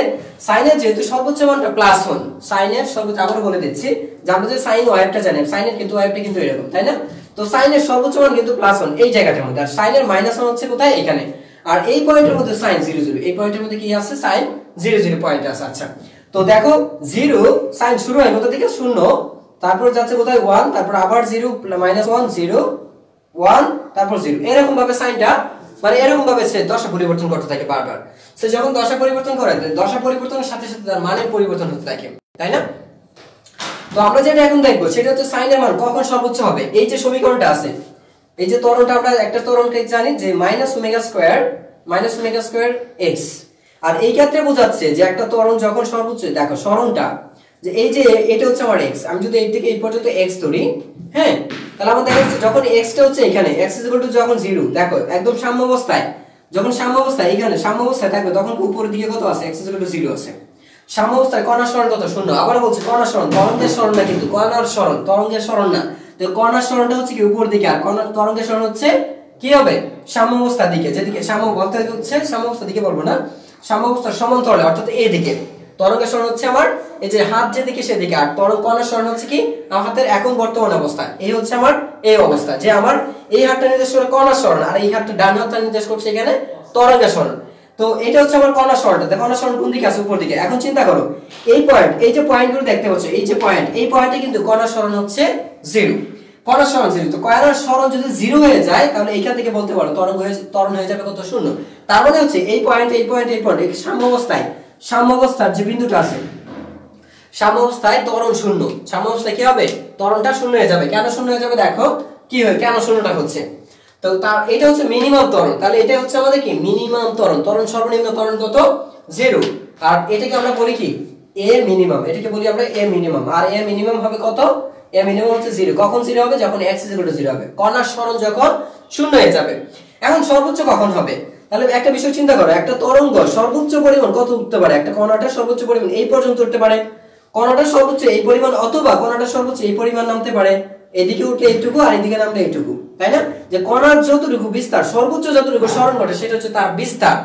সাইনের যেহেতু সর্বোচ্চ মানটা +1, সাইনের সর্বোচ্চ, আবার বলে দিচ্ছি যে আমরা যে সাইন ওয়েভটা জানি, সাইনের কিন্তু ওয়েভটা কিন্তু এরকম, তাই না? তো সাইনের সর্বোচ্চ মান কিন্তু +1 এই জায়গাটার মধ্যে, আর সাইনের -1 হচ্ছে কোথায়? এখানে। আর এই পয়েন্টের মধ্যে সাইন 0 0, এই পয়েন্টের মধ্যে কি আছে? সাইন 0 0 পয়েন্ট আছে। আচ্ছা, তো দেখো 0 সাইন শুরু হয় কোথা থেকে? 0, তারপর যাচ্ছে কোথায়? 1, তারপর আবার 0 -1 0 1, তারপর 0, এরকম ভাবে সাইনটা মানে এরকম ভাবে সে দশা পরিবর্তন করতে থাকে বারবার। সে যখন দশা পরিবর্তন করে, দশা পরিবর্তনের সাথে সাথে তার মানের পরিবর্তন হতে থাকে, তাই না? তো আমরা যেটা এখন দেখবো সেটা হচ্ছে সাইনের মান কখন সর্বোচ্চ হবে। এই যে সমীকরণটা আছে, এই যে ত্বরণটা, আমরা একটা ত্বরণকে জানি যে মাইনাস ওমেগা স্কয়ার x, আর এই ক্ষেত্রে বোঝাচ্ছে যে একটা ত্বরণ যখন সর্বোচ্চ, দেখো সরণটা যে এই যে এটা হচ্ছে আমার x, আমি যদি এই থেকে এই পর্যন্ত x ধরি, হ্যাঁ, তাহলে আমরা দেখা যাচ্ছে যখন x টা হচ্ছে এখানে, x যখন 0, দেখো একদম সাম্য অবস্থায়, যখন সাম্য অবস্থায় এখানে সাম্য অবস্থায় থাকবে তখন উপরের দিকে কত আছে? x 0 আছে। সাম্য অবস্থায় কণার সরণ কত? 0। আবার বলছি কণার সরণ, তরঙ্গের সরণ না, কিন্তু কণার সরণ, তরঙ্গের সরণ না। তো কণার সরণটা হচ্ছে কি উপর দিকে, আর তরঙ্গের সরণ হচ্ছে কি হবে? সাম্য অবস্থার দিকে, যেদিকে সাম্য বলতে হচ্ছে, সাম্য অবস্থার দিকে বলবো না, সাম্য অবস্থার সমান্তরালে, অর্থাৎ এই দিকে। তরঙ্গের সরণ হচ্ছে আমার এই যে হাত যেদিকে সেদিকে, আর কণার সরণ হচ্ছে কি আমার হাতের এখন বর্তমান অবস্থা। এই হচ্ছে আমার এই অবস্থা, যে আমার এই হাতটা নির্দেশ করে কণার সরণ, আর এই হাতটা ডান হাতটা নির্দেশ করছে এখানে তরঙ্গের সরণ। তো এটা হচ্ছে আমার কণার সরণটা, দেখো কণার সরণ কোন দিকে আছে? উপর দিকে। এখন চিন্তা করো এই পয়েন্ট, এই যে পয়েন্টগুলো দেখতে পাচ্ছ, এই যে পয়েন্ট, এই পয়েন্টে কিন্তু কণার সরণ হচ্ছে 0। কণার সরণ 0। তো কণার সরণ যদি 0 হয়ে যায় তাহলে এইখান থেকে বলতে পারো ত্বরণ হয়ে যাবে কত? 0। তার মানে হচ্ছে এই পয়েন্ট এই সাম্য অবস্থার যে বিন্দুটা আছে, সাম্য অবস্থায় ত্বরণ 0। সাম্য অবস্থায় কি হবে? ত্বরণটা 0 হয়ে যাবে। কেন 0 হয়ে যাবে দেখো কি হয়, কেন 0টা হচ্ছে। তো তার এটা হচ্ছে মিনিমাম ত্বরণ, তাহলে এটা হচ্ছে আমাদের কি মিনিমাম ত্বরণ। ত্বরণ সর্বনিম্ন ত্বরণ কত? 0। আর এটাকে আমরা বলি কি এ মিনিমাম, এটাকে বলি আমরা এ মিনিমাম। আর এ মিনিমাম হবে কত? এ মিনিমাম হচ্ছে 0। কখন 0 হবে? যখন x 0 হবে, কণার সরণ যখন 0 হয়ে যাবে। এখন সর্বোচ্চ কখন হবে? তাহলে একটা বিষয় চিন্তা করো, একটা তরঙ্গ সর্বোচ্চ পরিমাণ কত উঠতে পারে? একটা কণাটা সর্বোচ্চ পরিমাণ এই পর্যন্ত উঠতে পারে, কণাটা সর্বোচ্চ এই পরিমাণ, অথবা কণাটা সর্বোচ্চ এই পরিমাণ নামতে পারে। এদিকে উঠলে এইটুকু আর এদিকে নামলে এইটুকু, তাই না? যে কণার যতটুকু বিস্তার, সর্বোচ্চ যতটুকু সরণ ঘটে সেটা হচ্ছে তার বিস্তার।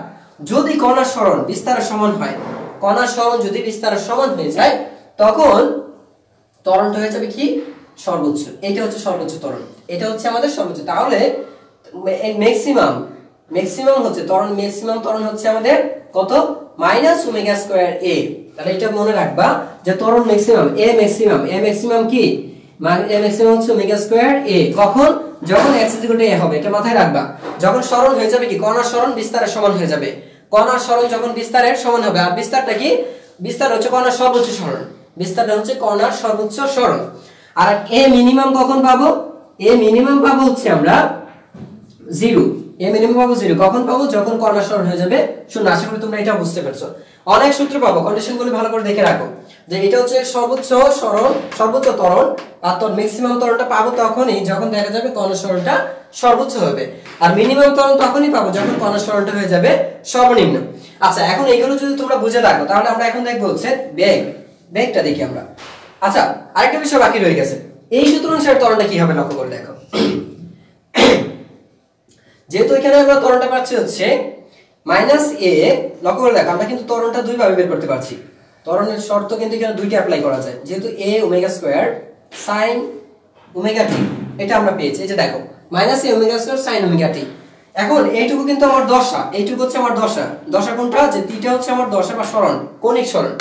যদি কণার সরণ বিস্তারের সমান হয়, কণার সরণ যদি বিস্তারের সমান হয়ে যায়, তখন ত্বরণটা হয়ে যাবে কি সর্বোচ্চ। এটা হচ্ছে সর্বোচ্চ ত্বরণ, এটা হচ্ছে আমাদের সর্বোচ্চ। তাহলে ম্যাক্সিমাম হচ্ছে ত্বরণ, ম্যাক্সিমাম ত্বরণ হচ্ছে আমাদের কত? -ω²a। তাহলে এটা মনে রাখবা যে ত্বরণ ম্যাক্সিমাম এ ম্যাক্সিমাম কি এ ম্যাক্সিমাম হচ্ছে ω²a। কখন? যখন x a হবে, এটা মাথায় রাখবা। যখন সরণ হয়ে যাবে কি কণার সরণ বিস্তারের সমান হয়ে যাবে, কণার সরণ যখন বিস্তারের সমান হবে। আর বিস্তারটা কি? বিস্তার হচ্ছে কণার সর্বোচ্চ সরণ, বিস্তারটা হচ্ছে কণার সর্বোচ্চ সরণ। আর এ মিনিমাম কখন পাবো? এ মিনিমাম পাবো হচ্ছে আমরা 0। এ মিনিমাম পাবো 0 কখন পাবো? যখন কণার সরণ হয়ে যাবে 0। আশা করি তোমরা এটা বুঝতে পারছো। অনেক সূত্র পাবো, কন্ডিশনগুলো ভালো করে দেখে রাখো যে এটা হচ্ছে সর্বোচ্চ সরণ, সর্বোচ্চ ত্বরণ। আর তোর ম্যাক্সিমাম ত্বরণটা পাবো তখনই যখন দেখা যাবে কণার সরণটা সর্বোচ্চ হবে, আর মিনিমাম ত্বরণ তখনই পাবো যখন কণার সরণটা হয়ে যাবে সর্বনিম্ন। আচ্ছা, এখন এইগুলো যদি তোমরা বুঝে রাখো তাহলে আমরা এখন দেখবো হচ্ছে বেগটা দেখি আমরা। আচ্ছা, আরেকটা বিষয় বাকি রয়ে গেছে, এই সূত্র অনুসারে ত্বরণটা কি হবে লক্ষ্য করে দেখো। যেহেতু এখানে আমরা ত্বরণটা পাচ্ছি হচ্ছে -a, লক্ষ্য করে দেখো আমরা কিন্তু ত্বরণটা দুই ভাবে বের করতে পারছি। ত্বরণের শর্ত কিন্তু এখানে দুইটা অ্যাপ্লাই করা যায়, যেহেতু a ω² sin ωt এটা আমরা পেয়েছি। এই যে দেখো -a ω² sin ωt। এখন এইটুকু কিন্তু আমার দশা, এইটুকু হচ্ছে আমার দশা কোনটা? যে থিটা হচ্ছে আমার দশা বা সরণ, কৌণিক সরণ।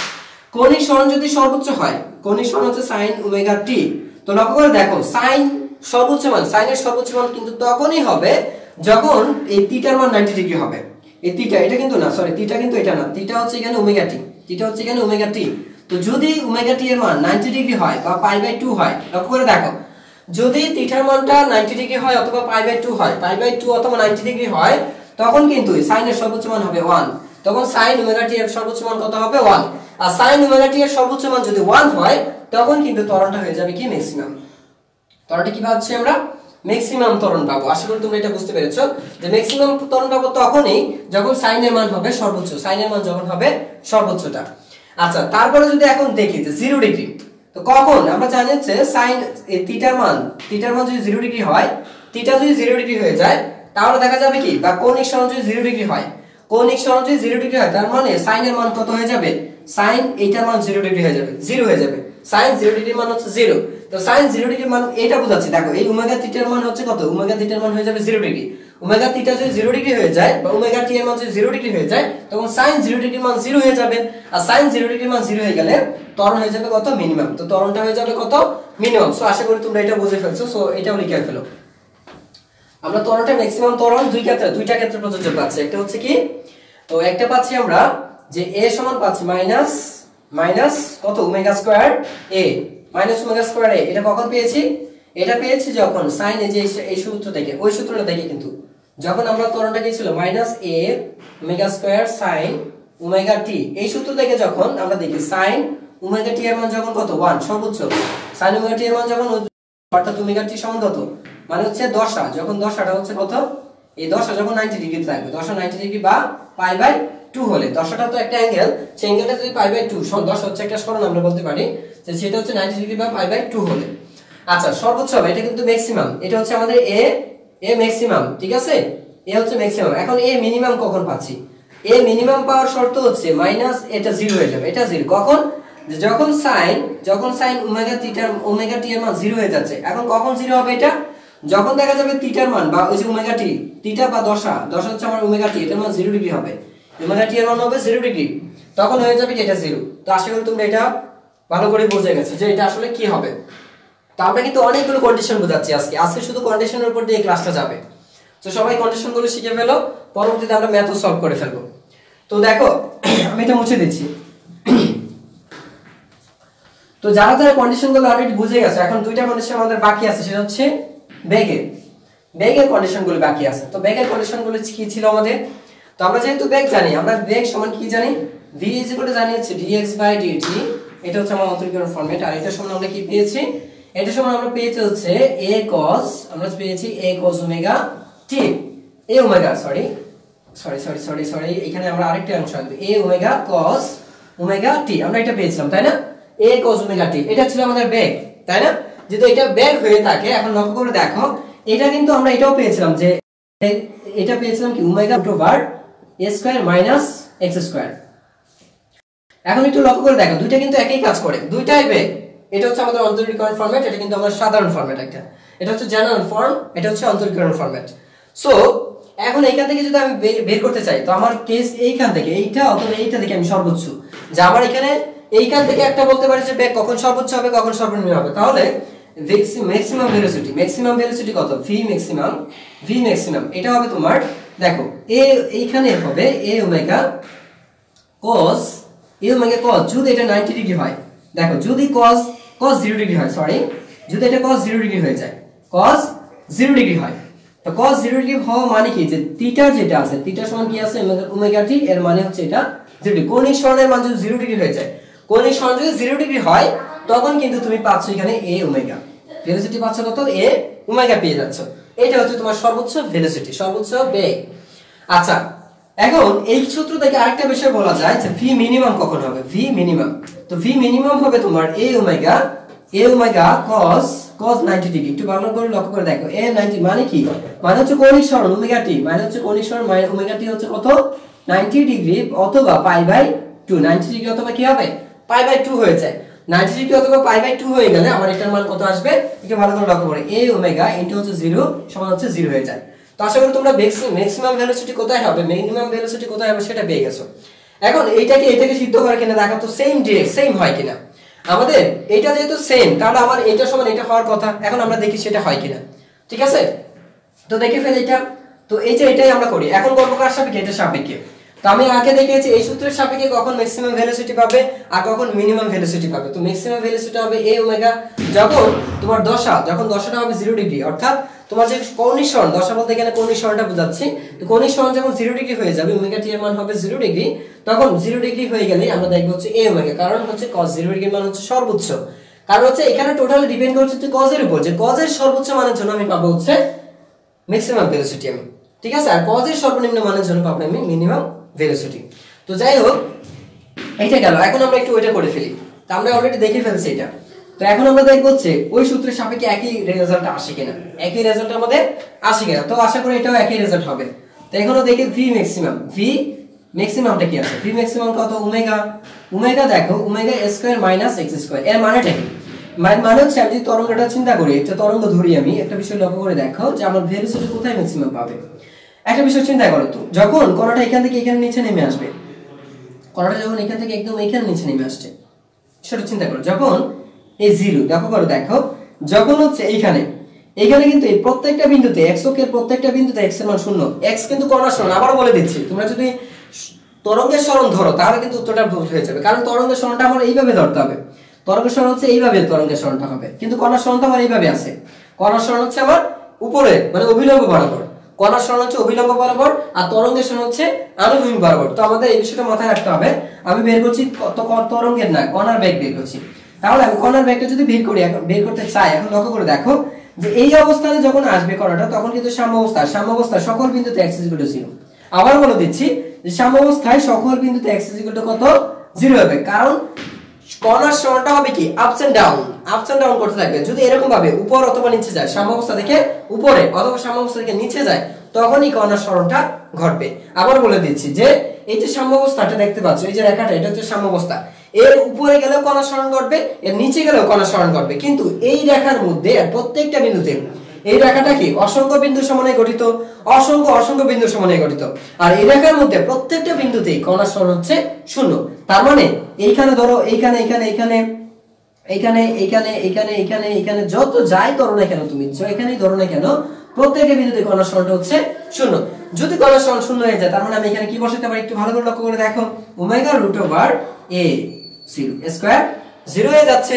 কৌণিক সরণ যদি সর্বোচ্চ হয়, কৌণিক সরণ হচ্ছে sin ωt। তো লক্ষ্য করে দেখো sin সর্বোচ্চ মান, সাইনের সর্বোচ্চ মান কিন্তু তখনই হবে যখন এই থিটার মান 90 ডিগ্রি হবে। এই থিটা এটা কিন্তু না, সরি থিটা কিন্তু এটা না, থিটা হচ্ছে এখানে ωt, থিটা হচ্ছে এখানে ωt। তো যদি ωt এর মান 90 ডিগ্রি হয় বা π/2 হয়, লক্ষ্য করে দেখো যদি থিটার মানটা 90 ডিগ্রি হয় অথবা π/2 হয়, π/2 অথবা 90 ডিগ্রি হয়, তখন কিন্তু সাইনের সর্বোচ্চ মান হবে 1। তখন sin ωt এর সর্বোচ্চ মান কত হবে? 1। আর sin ωt এর সর্বোচ্চ মান যদি 1 হয়, তখন কিন্তু ত্বরণটা হয়ে যাবে কি ম্যাক্সিমাম। ত্বরণটা কি পাচ্ছি আমরা? ম্যাক্সিমাম ত্বরণ পাবো। আশা করি তোমরা এটা বুঝতে পেরেছো যে ম্যাক্সিমাম ত্বরণ পাবো তখনই যখন সাইনের মান হবে সর্বোচ্চ, সাইনের মান যখন হবে সর্বোচ্চটা। আচ্ছা, তারপরে যদি এখন দেখি যে 0 ডিগ্রি, তো কখন? আমরা জানি হচ্ছে সাইন থিটার মান যদি 0 ডিগ্রি হয়, থিটা যদি 0 ডিগ্রি হয়ে যায়, তাহলে দেখা যাবে কি, বা কৌণিক সরণ যদি 0 ডিগ্রি হয়, কৌণিক সরণ যদি 0 ডিগ্রি হয়, তার মানে সাইনের মান কত হয়ে যাবে? সাইন এইটার মান 0 ডিগ্রি হয়ে যাবে, 0 হয়ে যাবে। সাইন 0 ডিগ্রির মান হচ্ছে 0। তো সাইন 0 ডিগ্রির মান এটা বোঝাচ্ছি, দেখো এই ওমেগা থিটার মান হচ্ছে কত? ওমেগা থিটার মান হয়ে যাবে 0 ডিগ্রি। ওমেগা থিটা যদি 0 ডিগ্রি হয়ে যায় বা ওমেগা টি এর মান যদি 0 ডিগ্রি হয়ে যায়, তখন সাইন 0 ডিগ্রির মান 0 হয়ে যাবে। আর সাইন 0 ডিগ্রির মান 0 হয়ে গেলে ত্বরণ হয়ে যাবে কত? মিনিমাম। তো ত্বরণটা হয়ে যাবে কত? মিনিমাম। সো আশা করি তোমরা এটা বুঝে ফেলছো। সো এটাও লিখে ফেলো। আমরা ত্বরণটা ম্যাক্সিমাম ত্বরণ দুইটা ক্ষেত্রে প্রযোজ্য পাচ্ছি। একটা হচ্ছে কি, তো একটা পাচ্ছি আমরা যে a সমান পাচ্ছি মাইনাস কত? ω²a, ω²a। এটা কখন পেয়েছি? এটা পেয়েছি যখন sin এই যে এই সূত্র থেকে, ওই সূত্রটা থেকে কিন্তু যখন আমরা ত্বরণটা কি ছিল -a ω² sin ωt, এই সূত্র থেকে যখন আমরা দেখি sin ωt এর মান যখন কত? 1 সর্বোচ্চ। sin ωt এর মান যখন, অর্থাৎ ωt সমান কত? মানে হচ্ছে দশা, যখন দশাটা হচ্ছে কত? এই দশা যখন 90 ডিগ্রি থাকবে, দশা 90 ডিগ্রি বা π/2 হলে, দশাটা তো একটা অ্যাঙ্গেল, সেই অ্যাঙ্গেলটা যদি π/2, দশা হচ্ছে একটা সরণ আমরা বলতে পারি, যে সেটা হচ্ছে 90 ডিগ্রি বা π/2 হলে। আচ্ছা, সর্বোচ্চ হবে, এটা কিন্তু ম্যাক্সিমাম। এটা হচ্ছে আমাদের এ ম্যাক্সিমাম, ঠিক আছে? এ হচ্ছে ম্যাক্সিমাম। এখন এ মিনিমাম কখন পাচ্ছি? এ মিনিমাম পাওয়ার শর্ত হচ্ছে মাইনাস এটা 0 হয়ে যাবে, এটা 0 কখন? যখন সাইন ওমেগা টি এর মান 0 হয়ে যাচ্ছে। এখন কখন 0 হবে এটা? যখন দেখা যাবে থিটার মান বা ওই যে ওমেগা টি, থিটা বা দশা হচ্ছে আমার ওমেগা টি, এটার মান 0 ডিগ্রি হবে, ওমেগা টি এর মান হবে 0 ডিগ্রি, তখন হয়ে যাবে কি এটা 0। তো আশা করি তোমরা এটা ভালো করে বুঝে গেছো যে এটা আসলে কি হবে। তো আমরা কিন্তু অনেকগুলো কন্ডিশন বোঝাচ্ছি আজকে শুধু কন্ডিশনের উপর দিয়ে ক্লাসটা যাবে। তো সবাই কন্ডিশনগুলো শিখে ফেলো, পরবর্তীতে আমরা ম্যাথও সলভ করে ফেলবো। তো দেখো আমি এটা মুছে দিচ্ছি। তো যারা যারা কন্ডিশনগুলো অলরেডি বুঝে গেছে, এখন দুইটা কন্ডিশন আমাদের বাকি আছে, সেটা হচ্ছে বেগের কন্ডিশনগুলো বাকি আছে। তো বেগের কন্ডিশনগুলো কি ছিল আমাদের? তো আমরা যেহেতু বেগ জানি, আমরা বেগ সমান কি জানি, v জানি হচ্ছে dx/dt, এটা হচ্ছে আমার অন্তরীকরণ ফরম্যাট। আর এটা সমান আমরা কি পেয়েছি, এটা সমান আমরা পেয়েছি হচ্ছে a cos, আমরা পেয়েছি a cos omega t, a omega sorry এখানে আমরা আরেকটা অংশ আসবে, a omega cos omega t, আমরা এটা পেয়েছিলাম তাই না, a cos ওমেগা t, এটা ছিল আমাদের বেগ তাই না। যদি এটা বেগ হয়ে থাকে, এখন লক্ষ্য করে দেখো এটা কিন্তু আমরা এটাও পেয়েছিলাম যে এটা পেয়েছিলাম কি omega over a square minus x square. এখন একটু লক্ষ্য করে দেখো দুইটা কিন্তু একই কাজ করে, দুইটাই বেগ। এটা হচ্ছে আমাদের অন্তরীকরণ ফরম্যাট, এটা কিন্তু আমার সাধারণ ফরম্যাট, এটা হচ্ছে জেনারেল ফর্ম, এটা হচ্ছে অন্তরীকরণ ফরম্যাট। সো এখন এইখান থেকে যদি আমি বের করতে চাই, তো আমার কেস এইখান থেকে এইটা অথবা এইটা থেকে আমি সর্বোচ্চ, যে আমার এখানে এইখান থেকে একটা বলতে পারি যে বেগ কখন সর্বোচ্চ হবে কখন সর্বনিম্ন হবে। তাহলে ম্যাক্সিমাম ভেলোসিটি কত, v ম্যাক্সিমাম এটা হবে তোমার, দেখো এইখানে হবে a ওমেগা cos যদি এটা 90 ডিগ্রি হয়, দেখো যদি cos 0 ডিগ্রি হয়, সরি যদি এটা cos 0 ডিগ্রি হয়ে যায়, cos 0 ডিগ্রি হয়, তো cos 0 ডিগ্রি হওয়া মানে কি, যে থিটা যেটা আছে, থিটা সমান কি আছে ওমেগা t, এর মানে হচ্ছে এটা 0 ডিগ্রি। কৌণিক সরণের মান যদি 0 ডিগ্রি হয়ে যায়, কৌণিক সরণ যদি 0 ডিগ্রি হয়, তখন কিন্তু তুমি পাচ্ছ এখানে a ওমেগা, ভেলোসিটি পাচ্ছ কত, a ওমেগা পেয়ে যাচ্ছ। এটা হচ্ছে তোমার সর্বোচ্চ ভেলোসিটি, সর্বোচ্চ বেগ। আচ্ছা এখন এই সূত্র থেকে আরেকটা বিষয় বলা যায় যে v মিনিমাম কখন হবে, v মিনিমাম, তো v মিনিমাম হবে তোমার a ওমেগা cos 90 ডিগ্রি। একটু ভালো করে লক্ষ্য করে দেখো, a 90 মানে কি, মানে হচ্ছে কৌণিক সরণ ওমেগা t, মানে হচ্ছে কৌণিক সরণ ওমেগা t হচ্ছে কত 90 ডিগ্রি অথবা π/2, 90 ডিগ্রি অথবা কি হবে π/2 হয়ে যায়। 90 ডিগ্রি অথবা π/2 হয়ে গেলে আমার এটার মান কত আসবে, একটু ভালো করে লক্ষ্য করে, a ওমেগা ইনটু হচ্ছে 0 সমান হচ্ছে 0 হয়ে যায়। তো আশা করি তোমরা ম্যাক্সিমাম ভেলোসিটি কোথায় হবে, মিনিমাম ভেলোসিটি কোথায় হবে সেটা পেয়ে গেছো। এখন এইটাকে সিদ্ধ করে কিনা দেখো তো সেম হয় কিনা। আমাদের এটা যেহেতু সেম, তাহলে আমার এটা সমান এটা হওয়ার কথা, এখন আমরা দেখি সেটা হয় কিনা, ঠিক আছে। তো দেখে ফেলি এটা, তো এটাই আমরা করি। এখন করব কার সাপেক্ষে, এটা সাপেক্ষে। তো আমি আগে দেখিয়েছি এই সূত্রের সাপেক্ষে কখন ম্যাক্সিমাম ভেলোসিটি পাবে আর কখন মিনিমাম ভেলোসিটি পাবে। তো ম্যাক্সিমাম ভেলোসিটি হবে a ওমেগা যখন তোমার দশাটা হবে 0 ডিগ্রি, অর্থাৎ তোমার যে কৌণিক সরণ, দশা বলতে এখানে কৌণিক সরণটা বোঝাচ্ছি, তো কৌণিক সরণ যখন 0 ডিগ্রি হয়ে যাবে, ওমেগা t এর মান হবে 0 ডিগ্রি, তখন 0 ডিগ্রি হয়ে গেলে আমরা দেখব হচ্ছে a ওমেগা, কারণ হচ্ছে cos 0 ডিগ্রির মান হচ্ছে সর্বোচ্চ, কারণ হচ্ছে এখানে টোটালি ডিপেন্ড করছে যে cos এর উপর, যে cos এর সর্বোচ্চ মানের জন্য আমি পাবো হচ্ছে ম্যাক্সিমাম ভেলোসিটি আমি, ঠিক আছে, আর cos এর সর্বনিম্ন মানের জন্য পাবো আমি মিনিমাম ভেলোসিটি। তো যাই হোক এটা গেল, এখন আমরা একটু ওইটা করে ফেলি। তো আমরা অলরেডি দেখে ফেলছি এটা, তো এখন আমরা দেখব হচ্ছে ওই সূত্রের সাপেক্ষে একই রেজাল্ট আসে কিনা, একই রেজাল্ট আমাদের আসে কিনা। তো আশা করি এটাও একই রেজাল্ট হবে। তো এখনো দেখি v ম্যাক্সিমামটা কি আছে, v ম্যাক্সিমাম কত, ওমেগা দেখো omega a square minus x square, এর মানেটা কি, মানে হচ্ছে আমি যদি তরঙ্গটা চিন্তা করি, একটা তরঙ্গ ধরি আমি, একটা বিষয় লক্ষ্য করে দেখো যে আমার ভেলোসিটি কোথায় ম্যাক্সিমাম পাবে। একটা বিষয় চিন্তা করো তো, যখন কণাটা এখান থেকে এখানে নিচে নেমে আসবে, কণাটা যখন এখান থেকে একদম এখানে নিচে নেমে আসছে, সেটা চিন্তা করো, যখন এই 0 দেখো যখন হচ্ছে এইখানে কিন্তু এই প্রত্যেকটা বিন্দুতে x অক্ষের প্রত্যেকটা বিন্দুতে x এর মান 0, x কিন্তু কণার সরণ, আবার বলে দিচ্ছি, তোমরা যদি তরঙ্গের সরণ ধরো তাহলে কিন্তু উত্তরটা ভুল হয়ে যাবে, কারণ তরঙ্গের সরণটা আমার এইভাবে ধরতে হবে, তরঙ্গের সরণ হচ্ছে এইভাবে, তরঙ্গের সরণটা হবে, কিন্তু কণার সরণটা আমার এইভাবে আছে, কণার সরণ হচ্ছে আমার উপরে মানে অভিলম্ব বরাবর, কণার সরণ হচ্ছে অভিলম্ব বরাবর, আর তরঙ্গের সরণ হচ্ছে অনুভূমিক বরাবর। তো আমাদের এই বিষয়টা মাথায় রাখতে হবে। আমি বের করছি তরঙ্গের না, কণার বেগ বের করছি। তাহলে আমি কণার বেগটা যদি বের করতে চাই, এখন লক্ষ্য করে দেখো যে এই অবস্থানে যখন আসবে কণাটা, তখন কিন্তু সাম্যাবস্থায় সকল বিন্দুতে x 0। আবার বলে দিচ্ছি যে সাম্যাবস্থায় সকল বিন্দুতে x কত 0 হবে, কারণ কণার সরণটা হবে কি আপস এন্ড ডাউন করতে থাকবে। যদি এরকম ভাবে উপর অথবা নিচে যায়, সাম্যাবস্থা থেকে উপরে অথবা সাম্যাবস্থা থেকে নিচে যায়, তখনই কণার সরণটা ঘটবে। আবার বলে দিচ্ছি যে এই যে সাম্যাবস্থাটা দেখতে পাচ্ছ, এই যে রেখাটা, এটা হচ্ছে সাম্যাবস্থা, এর উপরে গেলেও কণার সরণ ঘটবে, এর নিচে গেলেও কণার সরণ ঘটবে, কিন্তু এই রেখার মধ্যে প্রত্যেকটা বিন্দুতে এই রেখাটা কি অসংখ্য বিন্দু সমন্বয়ে গঠিত, অসংখ্য বিন্দু সমন্বয়ে গঠিত, আর এই রেখার মধ্যে প্রত্যেকটা বিন্দুতেই কণার সরণ হচ্ছে 0। তার মানে এইখানে ধরো এইখানে এইখানে এইখানে এইখানে এইখানে এইখানে যত যাই ধরো না কেন, তুমি এখানেই ধরো না কেন, প্রত্যেকটা বিন্দুতে কণার সরণটা হচ্ছে শূন্য। যদি কণার সরণ শূন্য হয়ে যায়, তার মানে আমি এখানে কি বসাতে পারি একটু ভালো করে লক্ষ্য করে দেখো, ওমেগা রুট ওভার এ জিরো স্কয়ার জিরো হয়ে যাচ্ছে।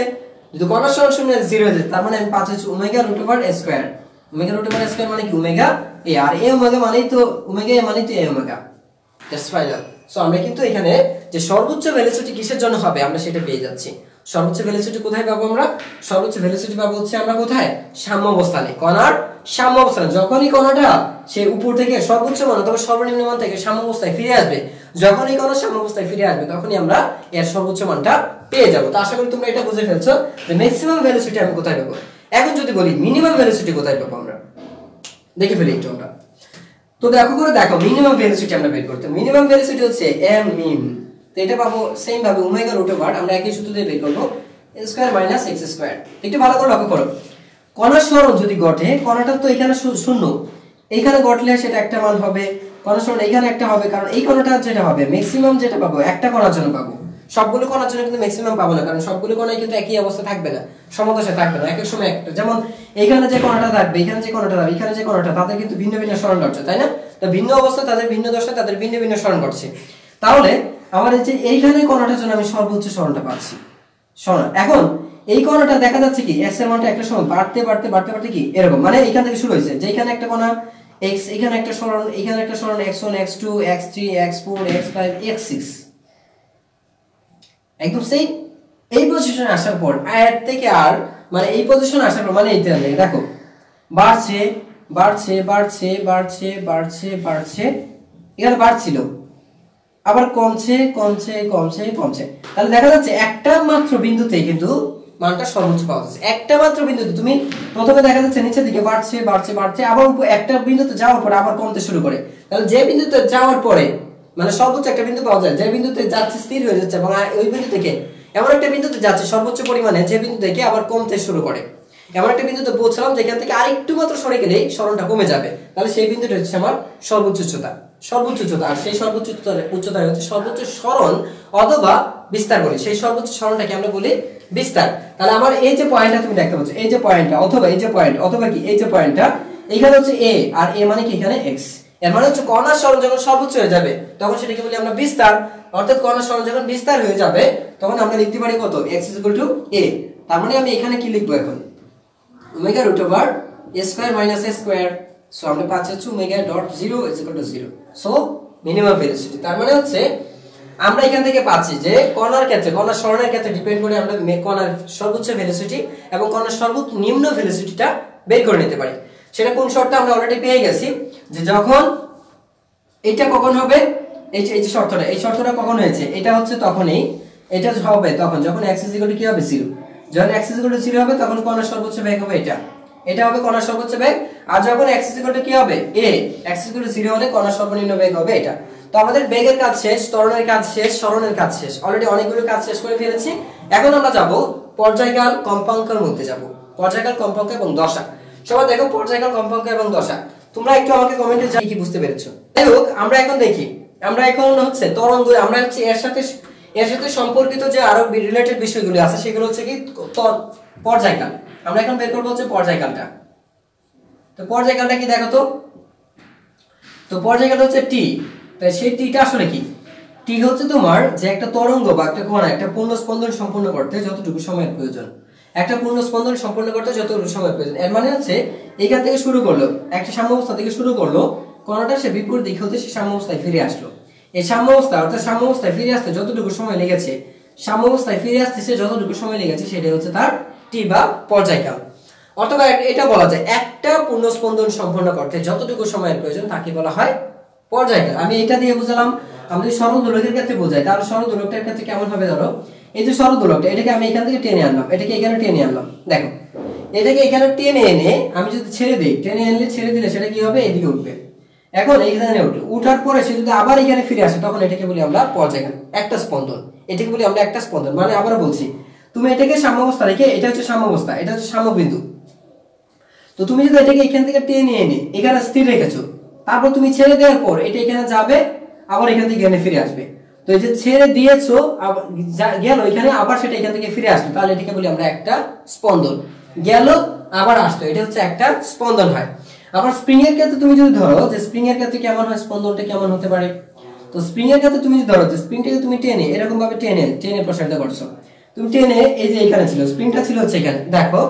যদি কণার সরণ শূন্য হয়ে 0 হয়ে যায়, তার মানে আমি পাচ্ছি হচ্ছে omega root over a square. Omega root over square মানে কি ওমেগা এ, আর এ ওমেগা মানেই তো ওমেগা এ মানেই তো এ ওমেগা। That's final. সো আমরা কিন্তু এখানে যে সর্বোচ্চ ভেলোসিটি কিসের জন্য হবে আমরা সেটা পেয়ে যাচ্ছি। সর্বোচ্চ ভেলোসিটি কোথায় পাবো আমরা? সর্বোচ্চ ভেলোসিটি পাবো হচ্ছে আমরা কোথায়? সাম্য অবস্থানে, কণার সাম্য অবস্থানে। যখনই কণাটা সে উপর থেকে সর্বোচ্চ মান অথবা সর্বনিম্ন মান থেকে সাম্য অবস্থায় ফিরে আসবে, যখনই কণা সাম্য অবস্থায় ফিরে আসবে তখনই আমরা এর সর্বোচ্চ মানটা পেয়ে যাব। তো আশা করি তোমরা এটা বুঝে ফেলছো যে ম্যাক্সিমাম ভেলোসিটি আমি কোথায় পাবো। এখন যদি বলি মিনিমাম ভেলোসিটি কোথায় পাবো আমরা দেখে ফেলি একটু আমরা। তো দেখো করে দেখো মিনিমাম ভেলোসিটি আমরা বের করতে, মিনিমাম ভেলোসিটি হচ্ছে m min। তো এটা পাবো সেম ভাবে ওমেগা রুট ওভার, আমরা একই সূত্র দিয়ে বের করব, a square minus x square. একটু ভালো করে লক্ষ্য করো, কণার সরণ যদি ঘটে, কণাটা তো এখানে শূন্য, এইখানে ঘটলে সেটা একটা মান হবে, কণার সরণ এখানে একটা হবে, কারণ এই কণাটা যেটা হবে ম্যাক্সিমাম যেটা পাবো একটা কণার জন্য পাবো, সবগুলো কণার জন্য কিন্তু ম্যাক্সিমাম পাবো না, কারণ সবগুলো কণাই কিন্তু একই অবস্থা থাকবে না, সমদশায় থাকবে না, এক এক সময় একটা। যেমন এইখানে যে কণাটা থাকবে, এখানে যে কণাটা থাকবে, এখানে যে কণাটা, তাদের কিন্তু ভিন্ন ভিন্ন সরণ ঘটছে, তাই না? তো ভিন্ন অবস্থা, তাদের ভিন্ন দশা, তাদের ভিন্ন ভিন্ন সরণ ঘটছে। তাহলে আমার এই যে এইখানে কণাটার জন্য আমি সর্বোচ্চ সরণটা পাচ্ছি। সরণ এখন এই কণাটা দেখা যাচ্ছে কি x এর মানটা একটা সময় বাড়তে বাড়তে বাড়তে বাড়তে কি এরকম, মানে এখান থেকে শুরু হয়েছে যে এখানে একটা কণা x, এখানে একটা সরণ, এখানে একটা সরণ x1 x2 x3 x4 x5 x6, একদম সেই এই পজিশনে আসার পর এর থেকে আর মানে এই পজিশনে আসার পর মানে এইটা দেখো বাড়ছে বাড়ছে বাড়ছে বাড়ছে বাড়ছে বাড়ছে, এখানে বাড়ছিল আবার কমছে কমছে কমছে কমছে। তাহলে দেখা যাচ্ছে একটা মাত্র বিন্দুতে কিন্তু মানটা সর্বোচ্চ পাওয়া যাচ্ছে, একটা মাত্র বিন্দুতে। তুমি প্রথমে দেখা যাচ্ছে নিচের দিকে বাড়ছে বাড়ছে বাড়ছে, আবার একটা বিন্দুতে যাওয়ার পরে আবার কমতে শুরু করে। তাহলে যে বিন্দুতে যাওয়ার পরে মানে সর্বোচ্চ একটা বিন্দু পাওয়া যায়, যে বিন্দুতে যাচ্ছে স্থির হয়ে যাচ্ছে, এবং ওই বিন্দু থেকে এমন একটা বিন্দুতে যাচ্ছে সর্বোচ্চ পরিমাণে, যে বিন্দু থেকে আবার কমতে শুরু করে। এমন একটা বিন্দুতে পৌঁছলাম যেখান থেকে আরেকটু মাত্র সরে গেলেই সরণটা কমে যাবে, তাহলে সেই বিন্দুটা হচ্ছে আমার সর্বোচ্চ উচ্চতা। সর্বোচ্চ উচ্চতা, আর সেই সর্বোচ্চ উচ্চতা হচ্ছে সর্বোচ্চ সরণ অথবা বিস্তার বলি, সেই সর্বোচ্চ সরণটাকে আমরা বলি বিস্তার। তাহলে আমার এই যে পয়েন্টটা তুমি দেখতে পাচ্ছ, এই যে পয়েন্টটা অথবা এই যে পয়েন্ট অথবা কি এই যে পয়েন্টটা, এখানে হচ্ছে a, আর a মানে কি এখানে x, এর মানে হচ্ছে কণার সরণ যখন সর্বোচ্চ হয়ে যাবে তখন সেটাকে বলি আমরা বিস্তার। অর্থাৎ কণার সরণ যখন বিস্তার হয়ে যাবে তখন আমরা লিখতে পারি কত, x = a। তার মানে আমি এখানে কি লিখবো এখন, omega root over a square minus a square. So আমরা পাচ্ছি হচ্ছে omega dot 0 = 0। So minimum velocity, তার মানে হচ্ছে আমরা এখান থেকে পাচ্ছি যে কণার ক্ষেত্রে, কণার সরণের ক্ষেত্রে ডিপেন্ড করে আমরা কণার সর্বোচ্চ ভেলোসিটি এবং কণার সর্বনিম্ন ভেলোসিটিটা বের করে নিতে পারি। সেটা কোন শর্তটা আমরা অলরেডি পেয়ে গেছি, যে যখন এটা কখন হবে, এই যে শর্তটা, এই শর্তটা কখন হয়েছে, এটা হচ্ছে তখনই, এটা হবে তখন যখন x = কি হবে 0। যখন x = 0 হবে তখন কণার সর্বোচ্চ বেগ হবে এটা, এটা হবে কণার সর্বোচ্চ বেগ। আর যখন x = কি হবে a, x = 0 হলে কণার সর্বনিম্ন বেগ হবে এটা। তো আমাদের বেগের কাজ শেষ, ত্বরণের কাজ শেষ, সরণের কাজ শেষ, অলরেডি অনেকগুলো কাজ শেষ করে ফেলেছি। এখন আমরা যাব পর্যায়কাল, কম্পাঙ্কের মধ্যে যাব, পর্যায়কাল, কম্পাঙ্ক এবং দশা। সবাই দেখো পর্যায়কাল, কম্পাঙ্ক এবং দশা, তোমরা একটু আমাকে কমেন্টে জানিয়ে কি বুঝতে পেরেছো। যাই হোক, আমরা এখন দেখি, আমরা এখন হচ্ছে তরঙ্গ, আমরা হচ্ছে এর সাথে সম্পর্কিত যে আরো রিলেটেড বিষয়গুলো আছে সেগুলো হচ্ছে কি পর্যায়কাল। আমরা এখন বের করব হচ্ছে পর্যায়কালটা। তো পর্যায়কালটা কি দেখো তো পর্যায়কাল হচ্ছে টি। তাই সেই টিটা আসলে কি, টি হচ্ছে তোমার যে একটা তরঙ্গ বা একটা কণা একটা পূর্ণ স্পন্দন সম্পন্ন করতে যতটুকু সময়ের প্রয়োজন, একটা পূর্ণ স্পন্দন সম্পন্ন করতে যতটুকু সময়ের প্রয়োজন। এর মানে হচ্ছে এখান থেকে শুরু করলো, একটা সাম্যাবস্থা থেকে শুরু করলো, কণাটা সে বিপরীত দিক হতে সে সাম্যাবস্থায় ফিরে আসলো। এই সাম্যাবস্থা অর্থাৎ সাম্যাবস্থায় ফিরে আসতে যতটুকু সময় লেগেছে, সাম্যাবস্থায় ফিরে আসতে সে যতটুকু সময় লেগেছে সেটাই হচ্ছে তার টি বা পর্যায়কাল। অথবা এটা বলা যায় একটা পূর্ণ স্পন্দন সম্পন্ন করতে যতটুকু সময়ের প্রয়োজন তাকে বলা হয় পর্যায়কাল। আমি এটা দিয়ে বুঝলাম। আমরা যদি সরল দোলকের ক্ষেত্রে বোঝাই, তাহলে সরল দোলকটার ক্ষেত্রে কেমন হবে ধরো, এই যে সরল দোলকটা, এটাকে আমি এখান থেকে টেনে আনলাম, এটাকে এখানে টেনে আনলাম, দেখো এটাকে এখানে টেনে এনে আমি যদি ছেড়ে দিই, টেনে আনলে ছেড়ে দিলে সেটা কি হবে, এদিকে উঠবে। এখন এইখানে উঠার পরে সে যদি আবার এখানে ফিরে আসে তখন এটাকে বলি আমরা পর্যায়কাল, একটা স্পন্দন, এটাকে বলি আমরা একটা স্পন্দন। মানে আবার বলছি, তুমি এটাকে সাম্যাবস্থা রেখে, এটা হচ্ছে সাম্যাবস্থা, এটা হচ্ছে সাম্যবিন্দু, তো তুমি যদি এটাকে এখান থেকে টেনে এনে এখানে স্থির রেখেছো, তারপর তুমি ছেড়ে দেওয়ার পর এটা এখানে যাবে, আবার এখান থেকে এখানে ফিরে আসবে, তো এই যে ছেড়ে দিয়েছো গেল এখানে, আবার সেটা এখান থেকে ফিরে আসলো, তাহলে এটাকে বলি আমরা একটা স্পন্দন। গেল আবার আসলো, এটা হচ্ছে একটা স্পন্দন হয়। আবার স্প্রিং এর ক্ষেত্রে তুমি যদি ধরো যে স্প্রিং এর ক্ষেত্রে কেমন হয়, স্পন্দনটা কেমন হতে পারে, তো স্প্রিং এর ক্ষেত্রে তুমি যদি ধরো যে স্প্রিংটাকে তুমি টেনে এরকম ভাবে টেনে প্রসারিত করছো, তুমি টেনে এই যে এখানে ছিল স্প্রিংটা ছিল হচ্ছে এখানে, দেখো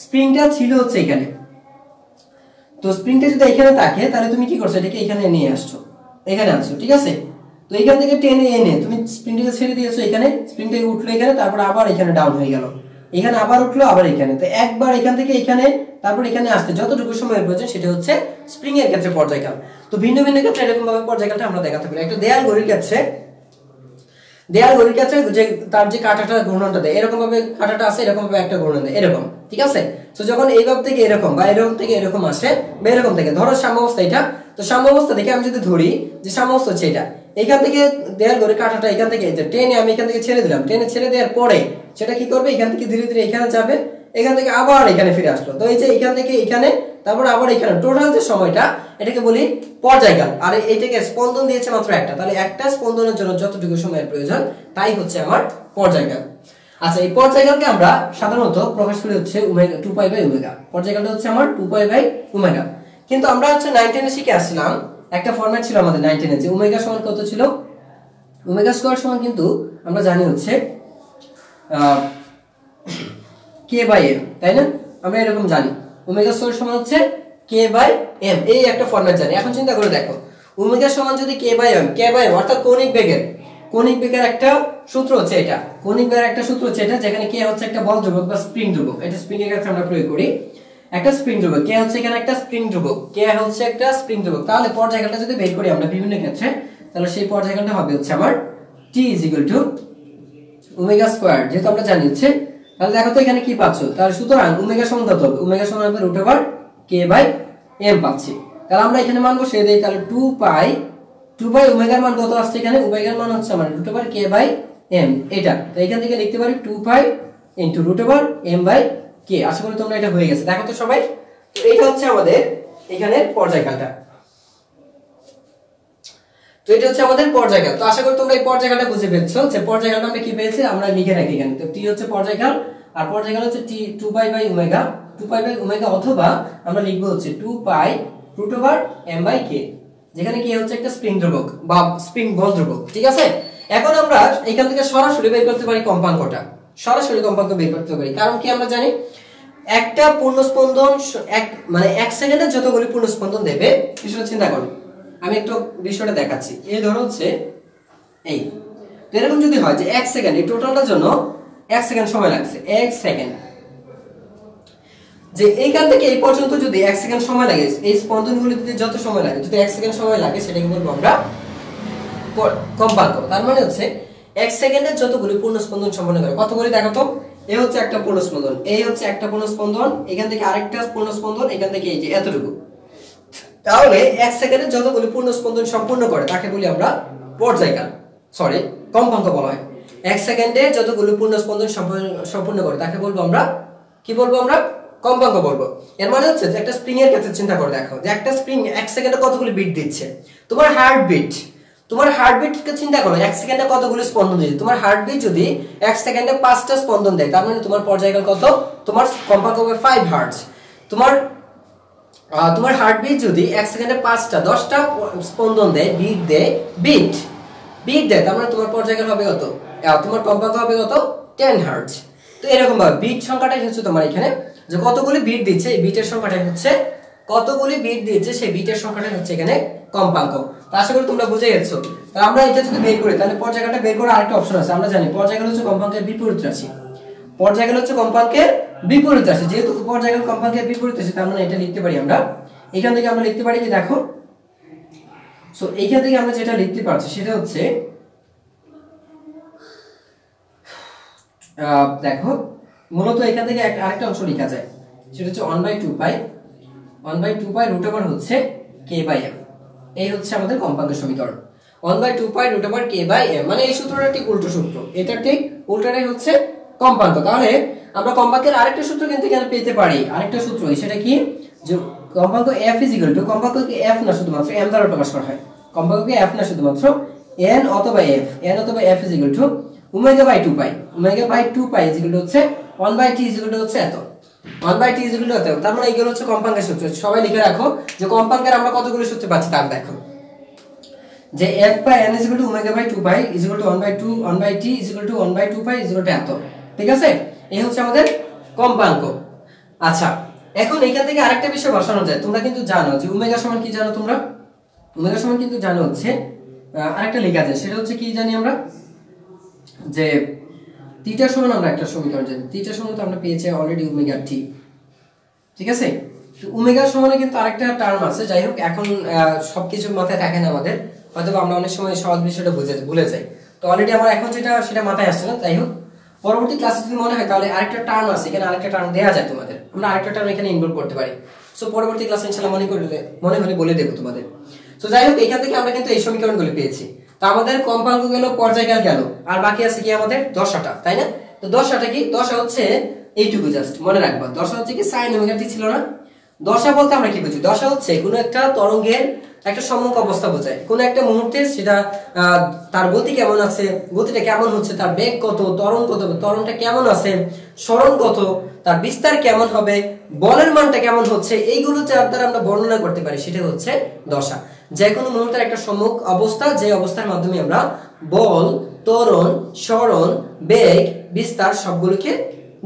স্প্রিংটা ছিল হচ্ছে এখানে, তো স্প্রিংটা যদি এখানে থাকে তাহলে তুমি কি করছো, এটাকে এখানে নিয়ে আসছো, এখানে আনছো, ঠিক আছে। তো এখান থেকে টেনে এনে তুমি স্প্রিংটাকে ছেড়ে দিয়েছো এখানে, স্প্রিংটাকে উঠলো এখানে, তারপর আবার এখানে ডাউন হয়ে গেল, এখানে আবার উঠলো আবার এখানে, তো একবার এখান থেকে এখানে তারপর এখানে আসতে যতটুকু সময় প্রয়োজন সেটা হচ্ছে স্প্রিং এর ক্ষেত্রে পর্যায়কাল। তো ভিন্ন ভিন্ন ক্ষেত্রে এরকম ভাবে পর্যায়কালটা আমরা দেখাতে পারি। একটা দেয়াল ঘড়ির ক্ষেত্রে যে তার যে কাঁটাটা ঘূর্ণনটা দেয়, এরকম ভাবে কাঁটাটা আছে, এরকম ভাবে একটা ঘূর্ণন দেয় এরকম, ঠিক আছে। তো যখন এইভাবে থেকে এরকম বা এরকম থেকে এরকম আসে বা এরকম থেকে, ধরো সাম্যাবস্থা এটা, তো সাম্যাবস্থা থেকে আমি যদি ধরি যে সাম্যাবস্থা হচ্ছে এটা, এখান থেকে দেয়াল ঘড়ির কাঁটাটা এখান থেকে টেনে আমি এখান থেকে ছেড়ে দিলাম, টেনে ছেড়ে দেওয়ার পরে সেটা কি করবে, এখান থেকে ধীরে ধীরে এখানে যাবে, এখান থেকে আবার এখানে ফিরে আসলো, তো এই যে এখান থেকে এখানে তারপর আবার এখানে, টোটাল যে সময়টা এটাকে বলি পর্যায়কাল। আর এইটাকে স্পন্দন দিয়েছে মাত্র একটা, তাহলে একটা স্পন্দনের জন্য যতটুকু সময়ের প্রয়োজন তাই হচ্ছে আমার পর্যায়কাল। আচ্ছা, এই পর্যায়কালকে আমরা সাধারণত প্রকাশ করি হচ্ছে ওমেগা 2π/ওমেগা। পর্যায়কালটা হচ্ছে আমার 2π/ওমেগা। কিন্তু আমরা হচ্ছে 9 10 এ শিখে আসছিলাম, একটা ফরম্যাট ছিল আমাদের 9 10 এ, যে ওমেগা সমান কত ছিল, ওমেগা স্কয়ার সমান কিন্তু আমরা জানি হচ্ছে k/m, তাই না? আমরা এরকম জানি ওমেগা স্কয়ার সমান হচ্ছে k/m, এই একটা ফরম্যাট জানি। এখন চিন্তা করে দেখো, ওমেগা সমান যদি k/m অর্থাৎ কৌণিক বেগের একটা সূত্র হচ্ছে এটা, কৌণিক বেগের একটা সূত্র হচ্ছে এটা, যেখানে k হচ্ছে একটা বল ধ্রুবক বা স্প্রিং ধ্রুবক, এটা স্প্রিং এর ক্ষেত্রে আমরা প্রয়োগ করি একটা স্প্রিং ধ্রুবক, k হচ্ছে এখানে একটা স্প্রিং ধ্রুবক, তাহলে পর্যায়কালটা যদি বের করি আমরা বিভিন্ন ক্ষেত্রে, তাহলে সেই পর্যায়কালটা হবে হচ্ছে আমার t ওমেগা স্কয়ার, যেহেতু আমরা জানি হচ্ছে। তাহলে দেখো তো এখানে কি পাচ্ছ, তাহলে সুতরাং ওমেগা সমান কত হবে, ওমেগা সমান হবে √k/m পাচ্ছি। তাহলে আমরা এখানে মান বসিয়ে দেই, তাহলে 2π ওমেগার মান কত আসছে, এখানে ওমেগার মান হচ্ছে আমার √k/m এটা, তো এখান থেকে লিখতে পারি 2π * √m/k। আশা করি তোমরা এটা হয়ে গেছে, দেখো তো সবাই। তো এটা হচ্ছে আমাদের এখানে পর্যায়কালটা, তো এটা হচ্ছে আমাদের পর্যায়কাল। তো আশা করি তোমরা এই পর্যায়কালটা বুঝে পেয়েছো, যে পর্যায়কালটা আমরা কি পেয়েছি, আমরা লিখে রাখি এখানে, তো t হচ্ছে পর্যায়কাল, আর পর্যায়কাল হচ্ছে t 2π/ওমেগা, অথবা আমরা লিখব হচ্ছে 2π √m/k, যেখানে কি হচ্ছে একটা স্প্রিং ধ্রুবক বা স্প্রিং বল ধ্রুবক, ঠিক আছে। এখন আমরা এখান থেকে সরাসরি বের করতে পারি কম্পাঙ্কটা, সরাসরি কম্পাঙ্ক বের করতে পারি, কারণ কি আমরা জানি একটা পূর্ণ স্পন্দন মানে 1 সেকেন্ডে যতগুলি পূর্ণ স্পন্দন দেবে, সেটা চিন্তা করো। আমি একটু বিষয়টা দেখাচ্ছি, এই ধরো হচ্ছে এই, তো এরকম যদি হয় যে 1 সেকেন্ড, এই টোটালটার জন্য 1 সেকেন্ড সময় লাগছে, 1 সেকেন্ড, যে এইখান থেকে এই পর্যন্ত যদি 1 সেকেন্ড সময় লাগে, এই স্পন্দনগুলিতে যত সময় লাগে, যদি 1 সেকেন্ড সময় লাগে, সেটাকে বলবো আমরা কম্পাঙ্ক। তার মানে হচ্ছে 1 সেকেন্ডে যতগুলি পূর্ণ স্পন্দন সম্পন্ন করে, কতগুলি দেখো তো, এই হচ্ছে একটা পূর্ণ স্পন্দন, এই হচ্ছে একটা পূর্ণ স্পন্দন, এখান থেকে আরেকটা পূর্ণ স্পন্দন, এখান থেকে এই যে এতটুকু, তাহলে 1 সেকেন্ডে যতগুলি পূর্ণ স্পন্দন সম্পূর্ণ করে তাকে বলি আমরা পর্যায়কাল, কম্পাঙ্ক বলা হয়। 1 সেকেন্ডে যতগুলি পূর্ণ স্পন্দন সম্পূর্ণ করে তাকে বলবো আমরা কি বলবো, আমরা কম্পাঙ্ক বলবো। এর মানে হচ্ছে যে একটা স্প্রিং এর ক্ষেত্রে চিন্তা করে দেখো, যে একটা স্প্রিং 1 সেকেন্ডে কতগুলি বিট দিচ্ছে, তোমার হার্টবিটকে চিন্তা করো, 1 সেকেন্ডে কতগুলি স্পন্দন দিচ্ছে, তোমার হার্টবিট যদি 1 সেকেন্ডে 5টা স্পন্দন দেয়, তার মানে তোমার পর্যায়কাল কত, তোমার কম্পাঙ্ক হবে 5 হার্টজ। তোমার হার্টবিট যদি 1 সেকেন্ডে 5টা 10টা স্পন্দন দেয়, বিট দেয়, তার মানে তোমার পর্যায়কাল হবে কত, তোমার কম্পাঙ্ক হবে কত, 10 হার্টজ। তো এরকম ভাবে বিট সংখ্যাটাই হচ্ছে তোমার এখানে, যে কতগুলি বিট দিচ্ছে, এই বিটের সংখ্যাটাই হচ্ছে, কতগুলি বিট দিচ্ছে সেই বিটের সংখ্যাটাই হচ্ছে এখানে কম্পাঙ্ক। তো আশা করি তোমরা বুঝে গেছো। তাহলে আমরা এটা যদি বের করি, তাহলে পর্যায়কালটা বের করার আরেকটা অপশন আছে, আমরা জানি পর্যায়কাল হচ্ছে কম্পাঙ্কের বিপরীত রাশি, যেহেতু পর্যায়কাল কম্পাঙ্কের বিপরীত রাশি, তার মানে এটা লিখতে পারি আমরা, এখান থেকে আমরা লিখতে পারি কি দেখো, সো এইখান থেকে আমরা যেটা লিখতে পারছি সেটা হচ্ছে দেখো, মূলত এখান থেকে আরেকটা অংশ লেখা যায়, সেটা হচ্ছে 1/2π √m হচ্ছে k/m, এই হচ্ছে আমাদের কম্পাঙ্কের সমীকরণ। 1/2π √k/m, মানে এই সূত্রটা ঠিক উল্টো সূত্র, এটা ঠিক উল্টোটাই হচ্ছে কম্পাঙ্ক। তাহলে আমরা কম্পাঙ্কের আরেকটা সূত্র কিন্তু এখানে পেতে পারি, আরেকটা সূত্র, সেটা কি, যে কম্পাঙ্ক f কম্পাঙ্ককে f না শুধুমাত্র m দ্বারা প্রকাশ করা হয়, কম্পাঙ্ককে f না শুধুমাত্র n অথবা f, n অথবা f is equal to omega by 2 pi, omega by 2 pi is equal to হচ্ছে 1/t is equal to হচ্ছে এত, 1/t is equal to এত। তার মানে এইগুলো হচ্ছে কম্পাঙ্কের সূত্র। সবাই লিখে রাখো যে কম্পাঙ্কের আমরা কতগুলো সূত্র পাচ্ছি তার দেখো, যে f by n is equal to omega by 2 pi is equal to 1/2 1/t is equal to 1/2 pi is equal to এত, ঠিক আছে? এই হচ্ছে আমাদের কম্পাঙ্ক। আচ্ছা, এখন এখান থেকে আরেকটা বিষয় বসানো যায়। তোমরা কিন্তু জানো যে ওমেগা সমান কি জানো তোমরা? ওমেগা সমান কিন্তু জানো হচ্ছে আরেকটা লেখা যায়, সেটা হচ্ছে কি জানি আমরা, যে থিটা সমান আমরা একটা সমীকরণ জানি, থিটা সমান তো আমরা পেয়েছি অলরেডি ওমেগা টি, ঠিক আছে? তো ওমেগা সমানে কিন্তু আরেকটা টার্ম আছে, যাই হোক এখন সবকিছু মাথায় থাকে না আমাদের, হয়তো আমরা অনেক সময় সহজ বিষয়টা ভুলে যাই। তো অলরেডি আমার এখন সেটা মাথায় আসছে না, যাই হোক পরবর্তী ক্লাসে যদি মনে হয় তাহলে আরেকটা টার্ম আছে, এখানে আরেকটা টার্ম দেওয়া যায় তোমাদের, আমরা আরেকটা টার্ম এখানে ইনভলভ করতে পারি। সো পরবর্তী ক্লাসে ইনশাআল্লাহ মনে হলে বলে দেব তোমাদের। সো যাই হোক এখান থেকে আমরা কিন্তু এই সমীকরণগুলো পেয়েছি। তো আমাদের কম্পাঙ্ক গেল, পর্যায়কাল গেল, আর বাকি আছে কি আমাদের দশাটা, তাই না? তো দশাটা কি? দশা হচ্ছে এইটুকু, জাস্ট মনে রাখবা, দশা হচ্ছে কি সাইন ওমেগা টি ছিল না? দশা বলতে আমরা কি বুঝি? দশা হচ্ছে কোনো একটা তরঙ্গের একটা সম্মুখ অবস্থা বোঝায়, কোন একটা মুহূর্তে সেটা তার গতি কেমন আছে, গতিটা কেমন হচ্ছে, তার বেগ কত, ত্বরণ কত, ত্বরণটা কেমন আছে, সরণ কত, তার বিস্তার কেমন হবে, বলের মানটা কেমন হচ্ছে, এইগুলো যার দ্বারা আমরা বর্ণনা করতে পারি সেটা হচ্ছে দশা। যে কোনো মুহূর্তের একটা সম্মুখ অবস্থা, যে অবস্থার মাধ্যমে আমরা বল, ত্বরণ, সরণ, বেগ, বিস্তার সবগুলোকে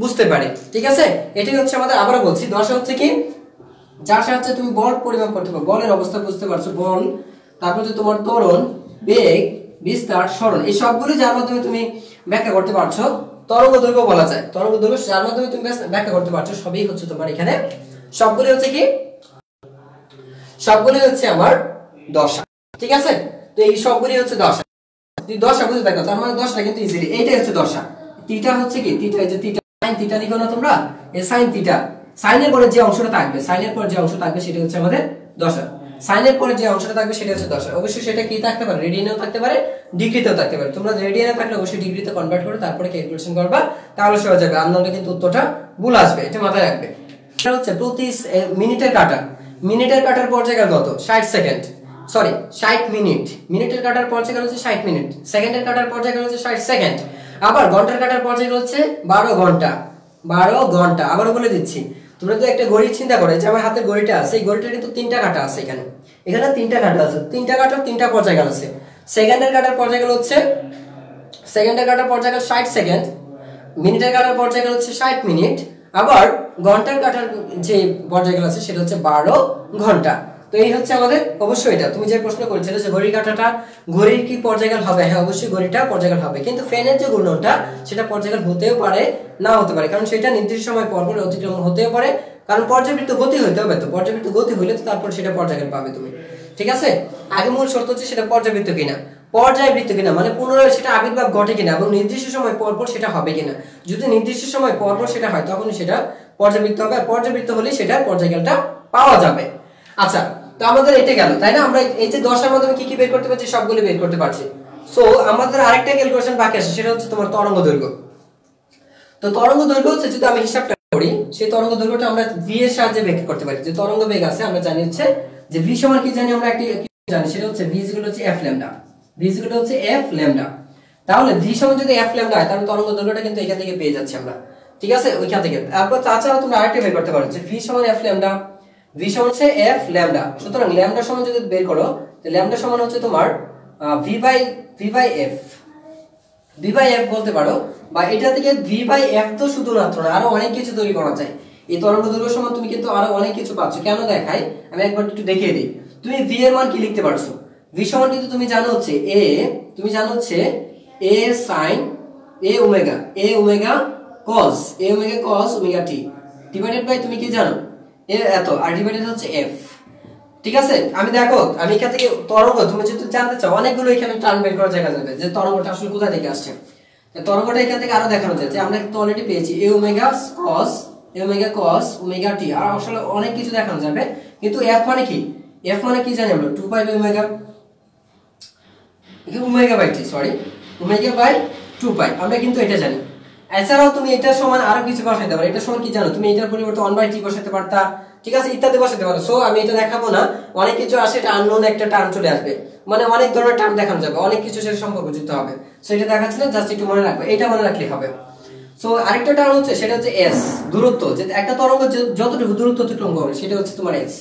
বুঝতে পারি, ঠিক আছে? এটাই হচ্ছে আমাদের, আবারও বলছি, দশা হচ্ছে কি যার সাহায্যে তুমি বল পরিমাপ করতে পারো, বলের অবস্থা বুঝতে পারছো, বল, তারপর যে তোমার ত্বরণ, বেগ, বিস্তার, সরণ, এই সবগুলো যার মাধ্যমে তুমি ব্যাখ্যা করতে পারছো, তরঙ্গ দৈর্ঘ্য বলা যায়, তরঙ্গ দৈর্ঘ্য যার মাধ্যমে তুমি ব্যাখ্যা করতে পারছো, সবই হচ্ছে তোমার এখানে, সবগুলো হচ্ছে কি, সবগুলো হচ্ছে আমার দশা, ঠিক আছে? তো এই সবগুলো হচ্ছে দশা। তুই দশা বুঝে দেখো, তার মানে দশটা কিন্তু ইজিলি, এইটাই হচ্ছে দশা। থিটা হচ্ছে কি, থিটা, এই যে থিটা, সাইন থিটা লিখো না তোমরা, এই সাইন থিটা, সাইনের পরে যে অংশটা থাকবে, সাইনের পরে যে অংশ থাকবে সেটা হচ্ছে আমাদের দশা, সাইনের পরে যে অংশটা থাকবে সেটা হচ্ছে দশা। অবশ্যই সেটা কি থাকতে পারে, রেডিয়ানেও থাকতে পারে, ডিগ্রিতেও থাকতে পারে। তোমরা রেডিয়ানে থাকলে অবশ্যই ডিগ্রিতে কনভার্ট করে তারপরে ক্যালকুলেশন করবা, তাহলে সহজ হবে, আর নাহলে কিন্তু উত্তরটা ভুল আসবে, এটা মাথায় রাখবে। এটা হচ্ছে প্রতি মিনিটের কাটা, মিনিটের কাটার পর্যায়কাল কত? 60 সেকেন্ড, সরি 60 মিনিট, মিনিটের কাটার পর্যায়কাল হচ্ছে 60 মিনিট, সেকেন্ডের কাটার পর্যায়কাল হচ্ছে 60 সেকেন্ড, আবার ঘন্টার কাটার পর্যায়কাল হচ্ছে 12 ঘন্টা, 12 ঘন্টা। আবারও বলে দিচ্ছি, তোমরা তো একটা ঘড়ি চিন্তা করো, যে আমার হাতে ঘড়িটা আছে, এই ঘড়িটা কিন্তু 3টা কাটা আছে, এখানে এখানে 3টা কাটা আছে, 3টা কাটার 3টা পর্যায়কাল আছে। সেকেন্ডের কাটার পর্যায়কাল হচ্ছে, সেকেন্ডের কাটার পর্যায়কাল 60 সেকেন্ড, মিনিটের কাটার পর্যায়কাল হচ্ছে 60 মিনিট, আবার ঘন্টার কাটার যে পর্যায়কাল আছে সেটা হচ্ছে 12 ঘন্টা। তো এই হচ্ছে আমাদের, অবশ্যই এটা তুমি যে প্রশ্ন করেছিলে যে ঘড়ির কাঁটাটা, ঘড়ির কি পর্যায়কাল হবে? হ্যাঁ অবশ্যই ঘড়িটা পর্যায়কাল হবে, কিন্তু ফ্যানের যে ঘূর্ণনটা সেটা পর্যায়কাল হতেও পারে, না হতে পারে, কারণ সেটা নির্দিষ্ট সময় পর পর অতিক্রম হতেও পারে, কারণ পর্যাবৃত্ত গতি হইতে হবে, তো পর্যাবৃত্ত গতি হইলে তো তারপর সেটা পর্যায়কাল পাবে তুমি, ঠিক আছে? আগে মূল শর্ত হচ্ছে সেটা পর্যাবৃত্ত কিনা, পর্যায়বৃত্ত কিনা মানে পুনরায় সেটা আবির্ভাব ঘটে কিনা, এবং নির্দিষ্ট সময় পর পর সেটা হবে কিনা। যদি নির্দিষ্ট সময় পর পর সেটা হয় তখন সেটা পর্যাবৃত্ত হবে, আর পর্যাবৃত্ত হলে সেটা পর্যায়কালটা পাওয়া যাবে। আচ্ছা, তো আমাদের এটা গেল, তাই না? আমরা এই যে দশার মাধ্যমে কি কি বের করতে পারছি, সবগুলো বের করতে পারছি। সো আমাদের আরেকটা ক্যালকুলেশন বাকি আছে, সেটা হচ্ছে তোমার তরঙ্গ দৈর্ঘ্য। তো তরঙ্গ দৈর্ঘ্য হচ্ছে, যদি আমি হিসাবটা করি, সেই তরঙ্গ দৈর্ঘ্যটা আমরা ভি এর সাহায্যে ব্যাখ্যা করতে পারি। যে তরঙ্গ বেগ আছে আমরা জানি হচ্ছে যে ভি সমান কি জানি, আমরা একটি জানি সেটা হচ্ছে ভি ইকুয়াল হচ্ছে এফ ল্যামডা, ভি ইকুয়াল হচ্ছে এফ ল্যামডা। তাহলে ভি সমান যদি এফ ল্যামডা হয় তাহলে তরঙ্গ দৈর্ঘ্যটা কিন্তু এখান থেকে পেয়ে যাচ্ছি আমরা, ঠিক আছে? ওইখান থেকে তারপর তাছাড়া তোমরা আরেকটা বের করতে পারো যে ভি সমান এফ ল্যামডা, ভি সমান হচ্ছে এফ ল্যামডা। সুতরাং ল্যামডা সমান যদি বের করো, তো ল্যামডা সমান হচ্ছে তোমার V by F, V by F বলতে পারো, বা এটা থেকে ভি বাই এফ তো শুধুমাত্র না, আরো অনেক কিছু তৈরি করা যায়। এই তরঙ্গ দৈর্ঘ্য সমান তুমি কিন্তু আরো অনেক কিছু পাচ্ছ। কেন দেখাই, আমি একবার একটু দেখিয়ে দিই। তুমি ভি এর মান কি লিখতে পারছো? ভি সমান কিন্তু তুমি জানো হচ্ছে এ, তুমি জানো হচ্ছে a sine a omega cos, a omega cos omega t divided by তুমি কি জানো এ এত, আর ডিভাইডেড হচ্ছে এফ, ঠিক আছে? আমি দেখো, আমি এখান থেকে তরঙ্গ, তুমি যদি জানতে চাও অনেকগুলো এখানে টার্ম বের করা জায়গা যাবে যে তরঙ্গটা আসলে কোথা থেকে আসছে। তরঙ্গটা এখান থেকে আরো দেখানো যায় যে আমরা তো অলরেডি পেয়েছি এ ওমেগা কস ওমেগা টি, আর আসলে অনেক কিছু দেখানো যাবে। কিন্তু এফ মানে কি, এফ মানে কি জানি আমরা 2 pi by omega, omega by T, sorry omega by 2 pi, আমরা কিন্তু এটা জানি। এছাড়াও তুমি এটা সমান আরো কিছু বসাইতে পারো। এটা সমান কি জানো, তুমি এটার পরিবর্তে 1/t বসাতে পারতা, ঠিক আছে, ইত্যাদি বসাতে পারো। সো আমি এটা দেখাবো না, অনেক কিছু আসে, এটা আননোন একটা টার্ম চলে আসবে, মানে অনেক ধরনের টার্ম দেখানো যাবে, অনেক কিছু সাথে সম্পর্ক যুক্ত হবে। সো এটা দেখাচ্ছি না, জাস্ট একটু মনে রাখবে, এটা মনে রাখলে হবে। সো আরেকটা টার্ম হচ্ছে, সেটা হচ্ছে এস, দূরত্ব, যে একটা তরঙ্গ যতটুকু দূরত্ব অতিক্রম করে সেটা হচ্ছে তোমার এস।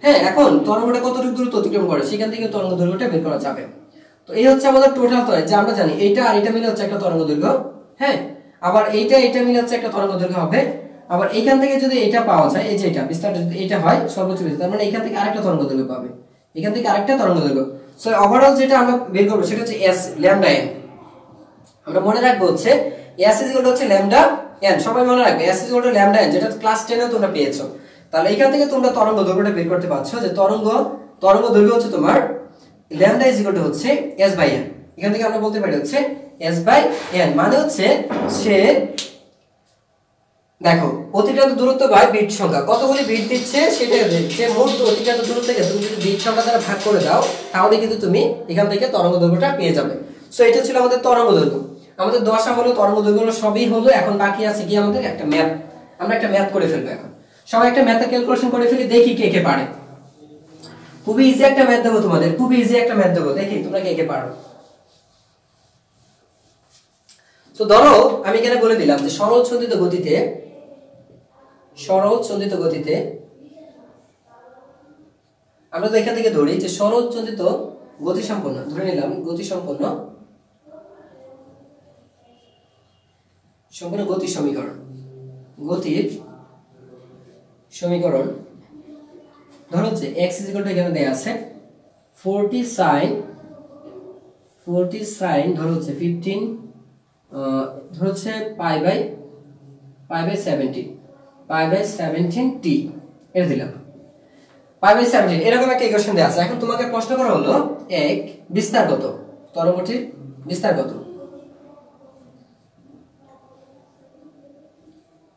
হ্যাঁ, এখন তরঙ্গটা কতটুকু দূরত্ব অতিক্রম করে সেখান থেকে তরঙ্গ দৈর্ঘ্যটা বের করা যাবে। তো এই হচ্ছে আমাদের টোটাল তরঙ্গ, যে আমরা জানি এইটা আর এটা মিলে হচ্ছে একটা তরঙ্গ দৈর্ঘ্য। হ্যাঁ, আবার এটা মিলে হচ্ছে একটা তরঙ্গ দৈর্ঘ্য হবে। আবার এইখান থেকে যদি এটা পাওয়া যায়, এই যে এটা বিস্তার যদি এটা হয় সর্বোচ্চ বিস্তার, তার মানে এখান থেকে আরেকটা তরঙ্গ দৈর্ঘ্য পাবে, এখান থেকে আরেকটা তরঙ্গ দৈর্ঘ্য। সো ওভারঅল যেটা আমরা বের করব সেটা হচ্ছে এস ল্যামডা এন। আমরা মনে রাখবো হচ্ছে এস ইজ ইকুয়াল টু হচ্ছে ল্যামডা এন, সবাই মনে রাখবে S is equal two lambda N, যেটা ক্লাস 10 এও তোমরা পেয়েছো। তাহলে এখান থেকে তোমরা তরঙ্গ দৈর্ঘ্যটা বের করতে পারছো, যে তরঙ্গ দৈর্ঘ্য হচ্ছে তোমার ল্যামডা ইজ ইকুয়াল টু হচ্ছে এস বাই এন। এখান থেকে আমরা বলতে পারি হচ্ছে এস বাই এন, মানে হচ্ছে সে, দেখো অতিক্রান্ত দূরত্ব বাই বিট সংখ্যা, কতগুলি বিট দিচ্ছে সেটা যে মোট অতিক্রান্ত দূরত্ব থেকে তুমি যদি বিট সংখ্যা দ্বারা ভাগ করে দাও, তাহলে কিন্তু তুমি এখান থেকে তরঙ্গ দৈর্ঘ্যটা পেয়ে যাবে। সো এটা ছিল আমাদের তরঙ্গ দৈর্ঘ্য। আমাদের দশা হলো, তরঙ্গ দৈর্ঘ্য হলো, সবই হলো। এখন বাকি আছে কি আমাদের একটা ম্যাথ, আমরা একটা ম্যাথ করে ফেলবো। এখন সবাই একটা ম্যাথের ক্যালকুলেশন করে ফেলি, দেখি কে কে পারে। খুবই ইজি একটা ম্যাথ দেবো তোমাদের, খুবই ইজি একটা ম্যাথ দেবো, দেখি তোমরা কে কে পারো। তো ধরো আমি এখানে বলে দিলাম যে সরল সন্ধিত গতিতে আমরা তো এখান থেকে ধরি যে সরল সন্ধিত গতি সম্পন্ন, ধরে নিলাম গতি সম্পন্ন গতি সমীকরণ ধরো হচ্ছে x এখানে দেয়া আছে 40 sin ধরো হচ্ছে 15 ধরো হচ্ছে পাই বাই 17 t এটা দিলাম, পাই বাই 17 এরকম একটা ইকুয়েশন দেয়া আছে। এখন তোমাকে প্রশ্ন করা হলো এক বিস্তার কত, তরঙ্গটির বিস্তার কত,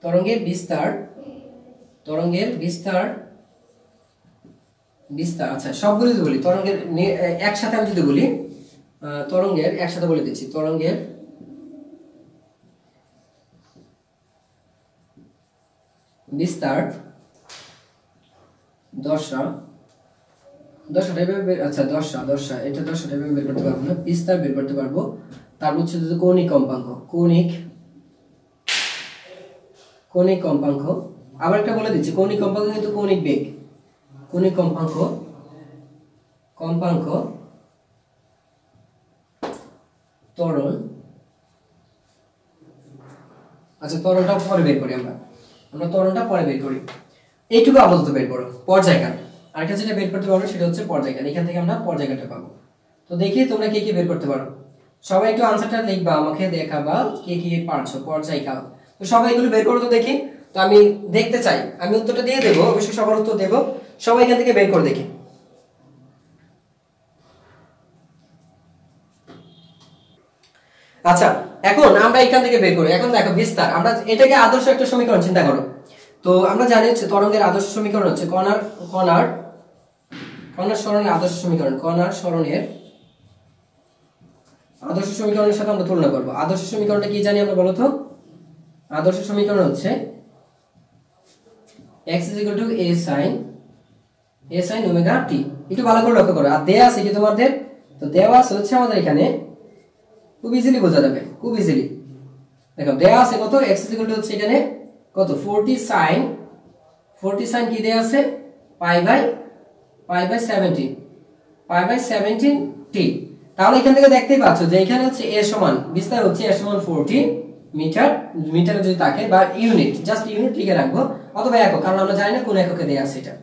তরঙ্গের বিস্তার আচ্ছা সবগুলো যদি বলি, তরঙ্গের একসাথে আমি যদি বলি, তরঙ্গের একসাথে বলে দিচ্ছি, তরঙ্গের বিস্তার দশা টাইপের, আচ্ছা দশা এটা দশা টাইপের বের করতে পারবো না, বিস্তার বের করতে পারবো। তারপর হচ্ছে কৌণিক কম্পাঙ্ক, আবার একটা বলে দিচ্ছি, কৌণিক কম্পাঙ্ক কিন্তু কৌণিক বেগ, কৌণিক কম্পাঙ্ক ত্বরণ, আচ্ছা ত্বরণটা পরে বের করি, আমরা ত্বরণটা পরে বের করি, এইটুকু আপাতত বের করো। পর্যায়কাল আরেকটা যেটা বের করতে পারবো সেটা হচ্ছে পর্যায়কাল, এখান থেকে আমরা পর্যায়কালটা পাবো। তো দেখি তোমরা কে বের করতে পারো, সবাই একটু আনসারটা লিখবা, আমাকে দেখাবা কে পারছো। পর্যায়কাল, তো সবাই এগুলো বের করো তো দেখি, তো আমি দেখতে চাই, আমি উত্তরটা দিয়ে দেবো, অবশ্যই সবার উত্তর দেবো, সবাই এখান থেকে বের করে দেখি। আচ্ছা এখন আমরা এখান থেকে বের করি। এখন দেখো বিস্তার, আমরা এটাকে আদর্শ একটা সমীকরণ চিন্তা করো। তো আমরা জানি হচ্ছে তরঙ্গের আদর্শ সমীকরণ হচ্ছে কণার সরণের আদর্শ সমীকরণ, কণার সরণের আদর্শ সমীকরণের সাথে আমরা তুলনা করব। আদর্শ সমীকরণটা কি জানি আমরা, বলো তো? আদর্শ সমীকরণ হচ্ছে x a sin omega t। একটু ভালো করে লক্ষ্য করো, আর দেয়া আছে কি তোমাদের, তো দেওয়া আছে হচ্ছে আমাদের এখানে, খুব ইজিলি বোঝা যাবে, খুব ইজিলি দেখো দেয়া আছে কত, x হচ্ছে এখানে কত 40 sin কি দেয়া আছে, পাই বাই 17 t। তাহলে এখান থেকে দেখতেই পাচ্ছ যে এখানে হচ্ছে a সমান বিস্তার হচ্ছে a সমান 40 মিটারে যদি থাকে, বা ইউনিট, জাস্ট ইউনিট লিখে রাখবো, অথবা একক, কারণ আমরা জানি না কোন এককে দেয়া আছে এটা,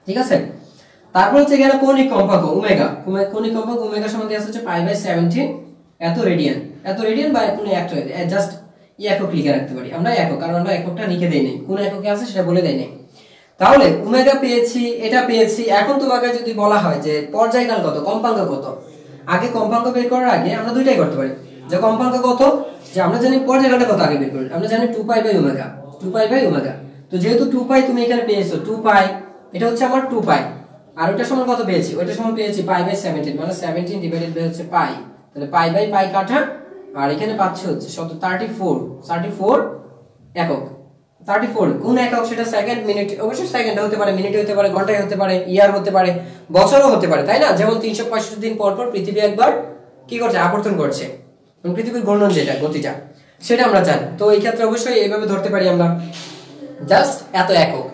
ঠিক আছে। তারপর হচ্ছে এখানে কৌণিক কম্পাঙ্ক ওমেগা, কৌণিক কম্পাঙ্ক ওমেগা সমান দেয়া আছে হচ্ছে পাই বাই 17 এত রেডিয়ান বা কোনো একটা, জাস্ট একক লিখে রাখতে পারি আমরা, একক, কারণ আমরা এককটা লিখে দেই নাই, কোন এককে আছে সেটা বলে দেই নাই। তাহলে ওমেগা পেয়েছি, এটা পেয়েছি। এখন তোমাকে যদি বলা হয় যে পর্যায়কাল কত, কম্পাঙ্ক কত, আগে কম্পাঙ্ক বের করার আগে আমরা দুইটাই করতে পারি, যে কম্পাঙ্ক কত, যে আমরা জানি পর্যায়কালটা কত আগে বের করি, আমরা জানি 2 পাই বাই ওমেগা। তো যেহেতু 2 পাই তুমি এখানে পেয়েছো, 2 পাই এটা হচ্ছে আমার 2 পাই, আর ওইটা সমান কত পেয়েছি, ওইটা সমান পেয়েছি পাই বাই 17, মানে 17 ডিভাইডেড বাই হচ্ছে পাই, তাহলে পাই বাই পাই কাটা, আর এখানে পাচ্ছি হচ্ছে 34 একক, 34 কোন একক সেটা সেকেন্ড, মিনিট, অবশ্যই সেকেন্ড হতে পারে, মিনিট হতে পারে, ঘন্টায় হতে পারে, ইয়ার হতে পারে, বছরও হতে পারে, তাই না? যেমন 365 দিন পর পর পৃথিবী একবার কি করছে, আবর্তন করছে। পৃথিবীর ঘূর্ণন যেটা গতিটা সেটা আমরা জানি। তো এই ক্ষেত্রে অবশ্যই এইভাবে ধরতে পারি আমরা, জাস্ট এত একক।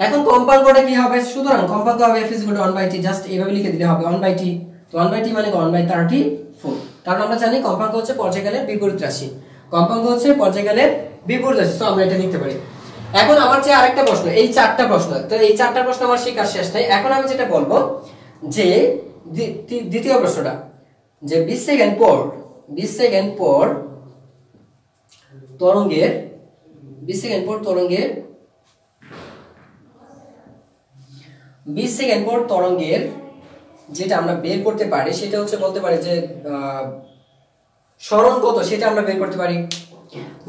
এখন কম্পাঙ্কটা কি হবে? সুতরাং কম্পাঙ্ক হবে f = 1/t, জাস্ট এইভাবে লিখে দিলে হবে 1/t। তো 1/t মানে 1/34, কারণ আমরা জানি কম্পাঙ্ক হচ্ছে পর্যায়কালের বিপরীত রাশি। কম্পাঙ্ক হচ্ছে পর্যায়কালের বিপরীত রাশি, তো আমরা এটা লিখতে পারি। এখন আমার যে আরেকটা প্রশ্ন, এই চারটা প্রশ্ন, তো এই চারটা প্রশ্ন আমার শেখার শেষ নাই। এখন আমি যেটা বলবো যে দ্বিতীয় প্রশ্নটা, যে 20 সেকেন্ড পর তরঙ্গের 20 সেকেন্ড পর তরঙ্গের যেটা আমরা বের করতে পারি সেটা হচ্ছে বলতে পারি যে সরণ কত, সেটা আমরা বের করতে পারি।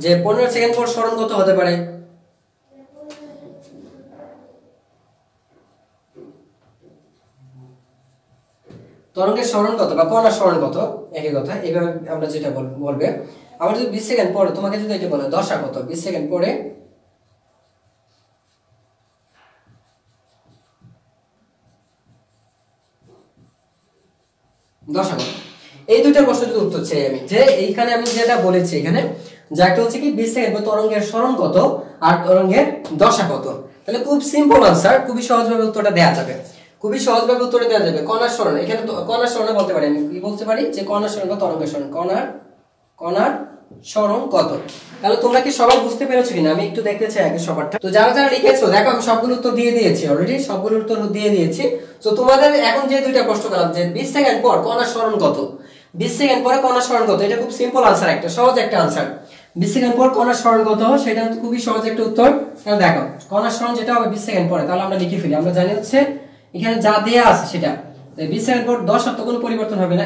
যে 15 সেকেন্ড পর সরণ কত হতে পারে, তরঙ্গের সরণ কত বা কণার সরণ কত, একই কথা। এইভাবে আমরা যেটা বলবে। আবার যদি 20 সেকেন্ড পরে তোমাকে যদি এটা বলে দশা কত, 20 সেকেন্ড পরে দশা কত, এই দুইটা প্রশ্ন যদি উত্তর চাই আমি, যে এইখানে আমি যেটা বলেছি এখানে যে একটা হচ্ছে কি 20 সেকেন্ড পর তরঙ্গের সরণ কত আর তরঙ্গের দশা কত, তাহলে খুব সিম্পল আনসার, খুবই সহজভাবে উত্তরটা দেওয়া যাবে। কণার সরণ, এখানে কণার সরণ বলতে পারি আমি, কি বলতে পারি যে কণার সরণ বা তরঙ্গের সরণ, কণার সরণ কত। তাহলে তোমরা কি সবাই বুঝতে পেরেছো কিনা আমি একটু দেখতে চাই আগে সবারটা। তো যারা যারা লিখেছো দেখো আমি সবগুলো উত্তর দিয়ে দিয়েছি, অলরেডি সবগুলো উত্তর দিয়ে দিয়েছি। তো তোমাদের এখন যে দুইটা প্রশ্ন করলাম যে 20 সেকেন্ড পর কণার সরণ কত, 20 সেকেন্ড পরে কণার সরণ কত, এটা খুব সিম্পল আনসার, একটা সহজ একটা আনসার। 20 সেকেন্ড পর কণার সরণ কত, সেটা খুবই সহজ একটা উত্তর। তাহলে দেখো কণার সরণ যেটা হবে 20 সেকেন্ড পরে, তাহলে আমরা লিখে ফেলি। আমরা জানি হচ্ছে এখানে যা দেয়া আছে সেটা 20 সেকেন্ড পর দশার তো কোনো পরিবর্তন হবে না,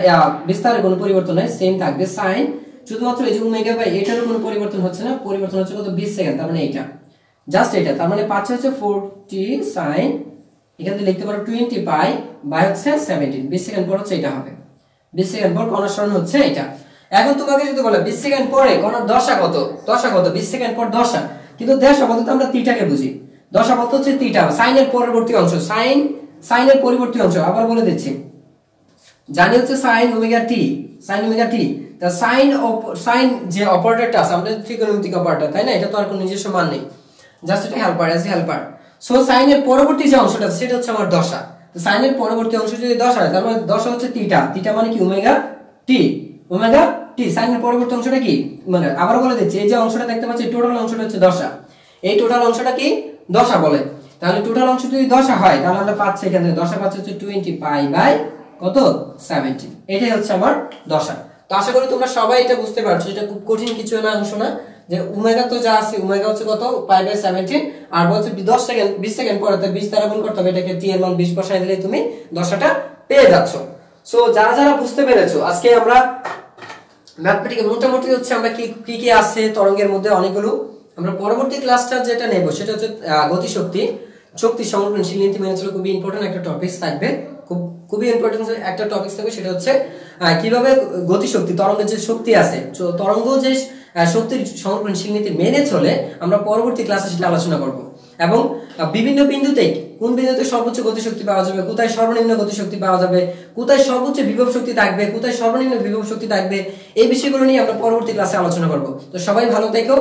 বিস্তারের কোনো পরিবর্তন নাই, সেম থাকবে সাইন, শুধুমাত্র এই যে ওমেগা বাই এটারও কোনো পরিবর্তন হচ্ছে না, পরিবর্তন হচ্ছে কত 20 সেকেন্ড, তার মানে এইটা জাস্ট এটা, তার মানে পাচ্ছে হচ্ছে 40 সাইন, এখান থেকে লিখতে পারো 20 পাই বাই হচ্ছে 17, 20 সেকেন্ড পর হচ্ছে এটা হবে, 20 সেকেন্ড পর কণার সরণ হচ্ছে এটা। এখন তোমাকে যদি বলে 20 সেকেন্ড পরে কণার দশা কত, 20 সেকেন্ড পর দশা, কিন্তু দশা বলতে আমরা থিটাকে বুঝি, দশা বলতে হচ্ছে থিটা, সাইনের পরবর্তী অংশ, সাইনের পরিবর্তী অংশ, আবার বলে দিচ্ছি, জানি হচ্ছে সাইন ওমেগা টি, তা সাইন যে অপারেটরটা আছে আমাদের ত্রিকোণমিতিক অপারেটর, তাই না? এটা তো আর কোনো নিজস্ব মান নেই, জাস্ট এটা helper, as a helper. So সাইনের পরবর্তী যে অংশটা সেটা হচ্ছে আমার দশা। তো সাইনের পরবর্তী অংশ যদি দশা হয়, তার মানে দশা হচ্ছে থিটা মানে কি ওমেগা টি, সাইনের পরবর্তী অংশটা কি, মানে আবার বলে দিচ্ছি, এই যে অংশটা দেখতে পাচ্ছি টোটাল অংশটা হচ্ছে দশা, এই টোটাল অংশটা কি দশা বলে। তাহলে টোটাল অংশ যদি দশা হয় তাহলে আমরা পাচ্ছি এখানে দশা পাচ্ছি হচ্ছে 20 পাই বাই কত 17, এটাই হচ্ছে আমার দশা। তো আশা করি তোমরা সবাই এটা বুঝতে পারছো, এটা খুব কঠিন কিছু না অংশ না, যে ওমেগা তো যা আছে, ওমেগা হচ্ছে কত পাই বাই 17, আর বলছে 20 সেকেন্ড পরে তো 20 দ্বারা গুণ করতে হবে, এটাকে টি এর মান 20 বসাই দিলে তুমি দশাটা পেয়ে যাচ্ছ। সো যারা যারা বুঝতে পেরেছো, আজকে আমরা ম্যাথমেটিক্যাল মোটামুটি হচ্ছে আমরা কি আছে তরঙ্গের মধ্যে অনেকগুলো, আমরা পরবর্তী ক্লাসটা যেটা নেব সেটা হচ্ছে গতিশক্তি, শক্তি সংরক্ষণশীল নীতি মেনে চলা, খুবই ইম্পর্টেন্ট একটা টপিক থাকবে, খুবই ইম্পর্টেন্ট একটা টপিক থাকবে, সেটা হচ্ছে কিভাবে গতিশক্তি, তরঙ্গের যে শক্তি আছে, তরঙ্গ যে শক্তির সংরক্ষণশীল নীতি মেনে চলে, আমরা পরবর্তী ক্লাসে সেটা আলোচনা করব। এবং বিভিন্ন বিন্দুতে কোন বিন্দুতে সর্বোচ্চ গতিশক্তি পাওয়া যাবে, কোথায় সর্বনিম্ন গতিশক্তি পাওয়া যাবে, কোথায় সর্বোচ্চ বিভব শক্তি থাকবে, কোথায় সর্বনিম্ন বিভব শক্তি থাকবে, এই বিষয়গুলো নিয়ে আমরা পরবর্তী ক্লাসে আলোচনা করব। তো সবাই ভালো থেকো।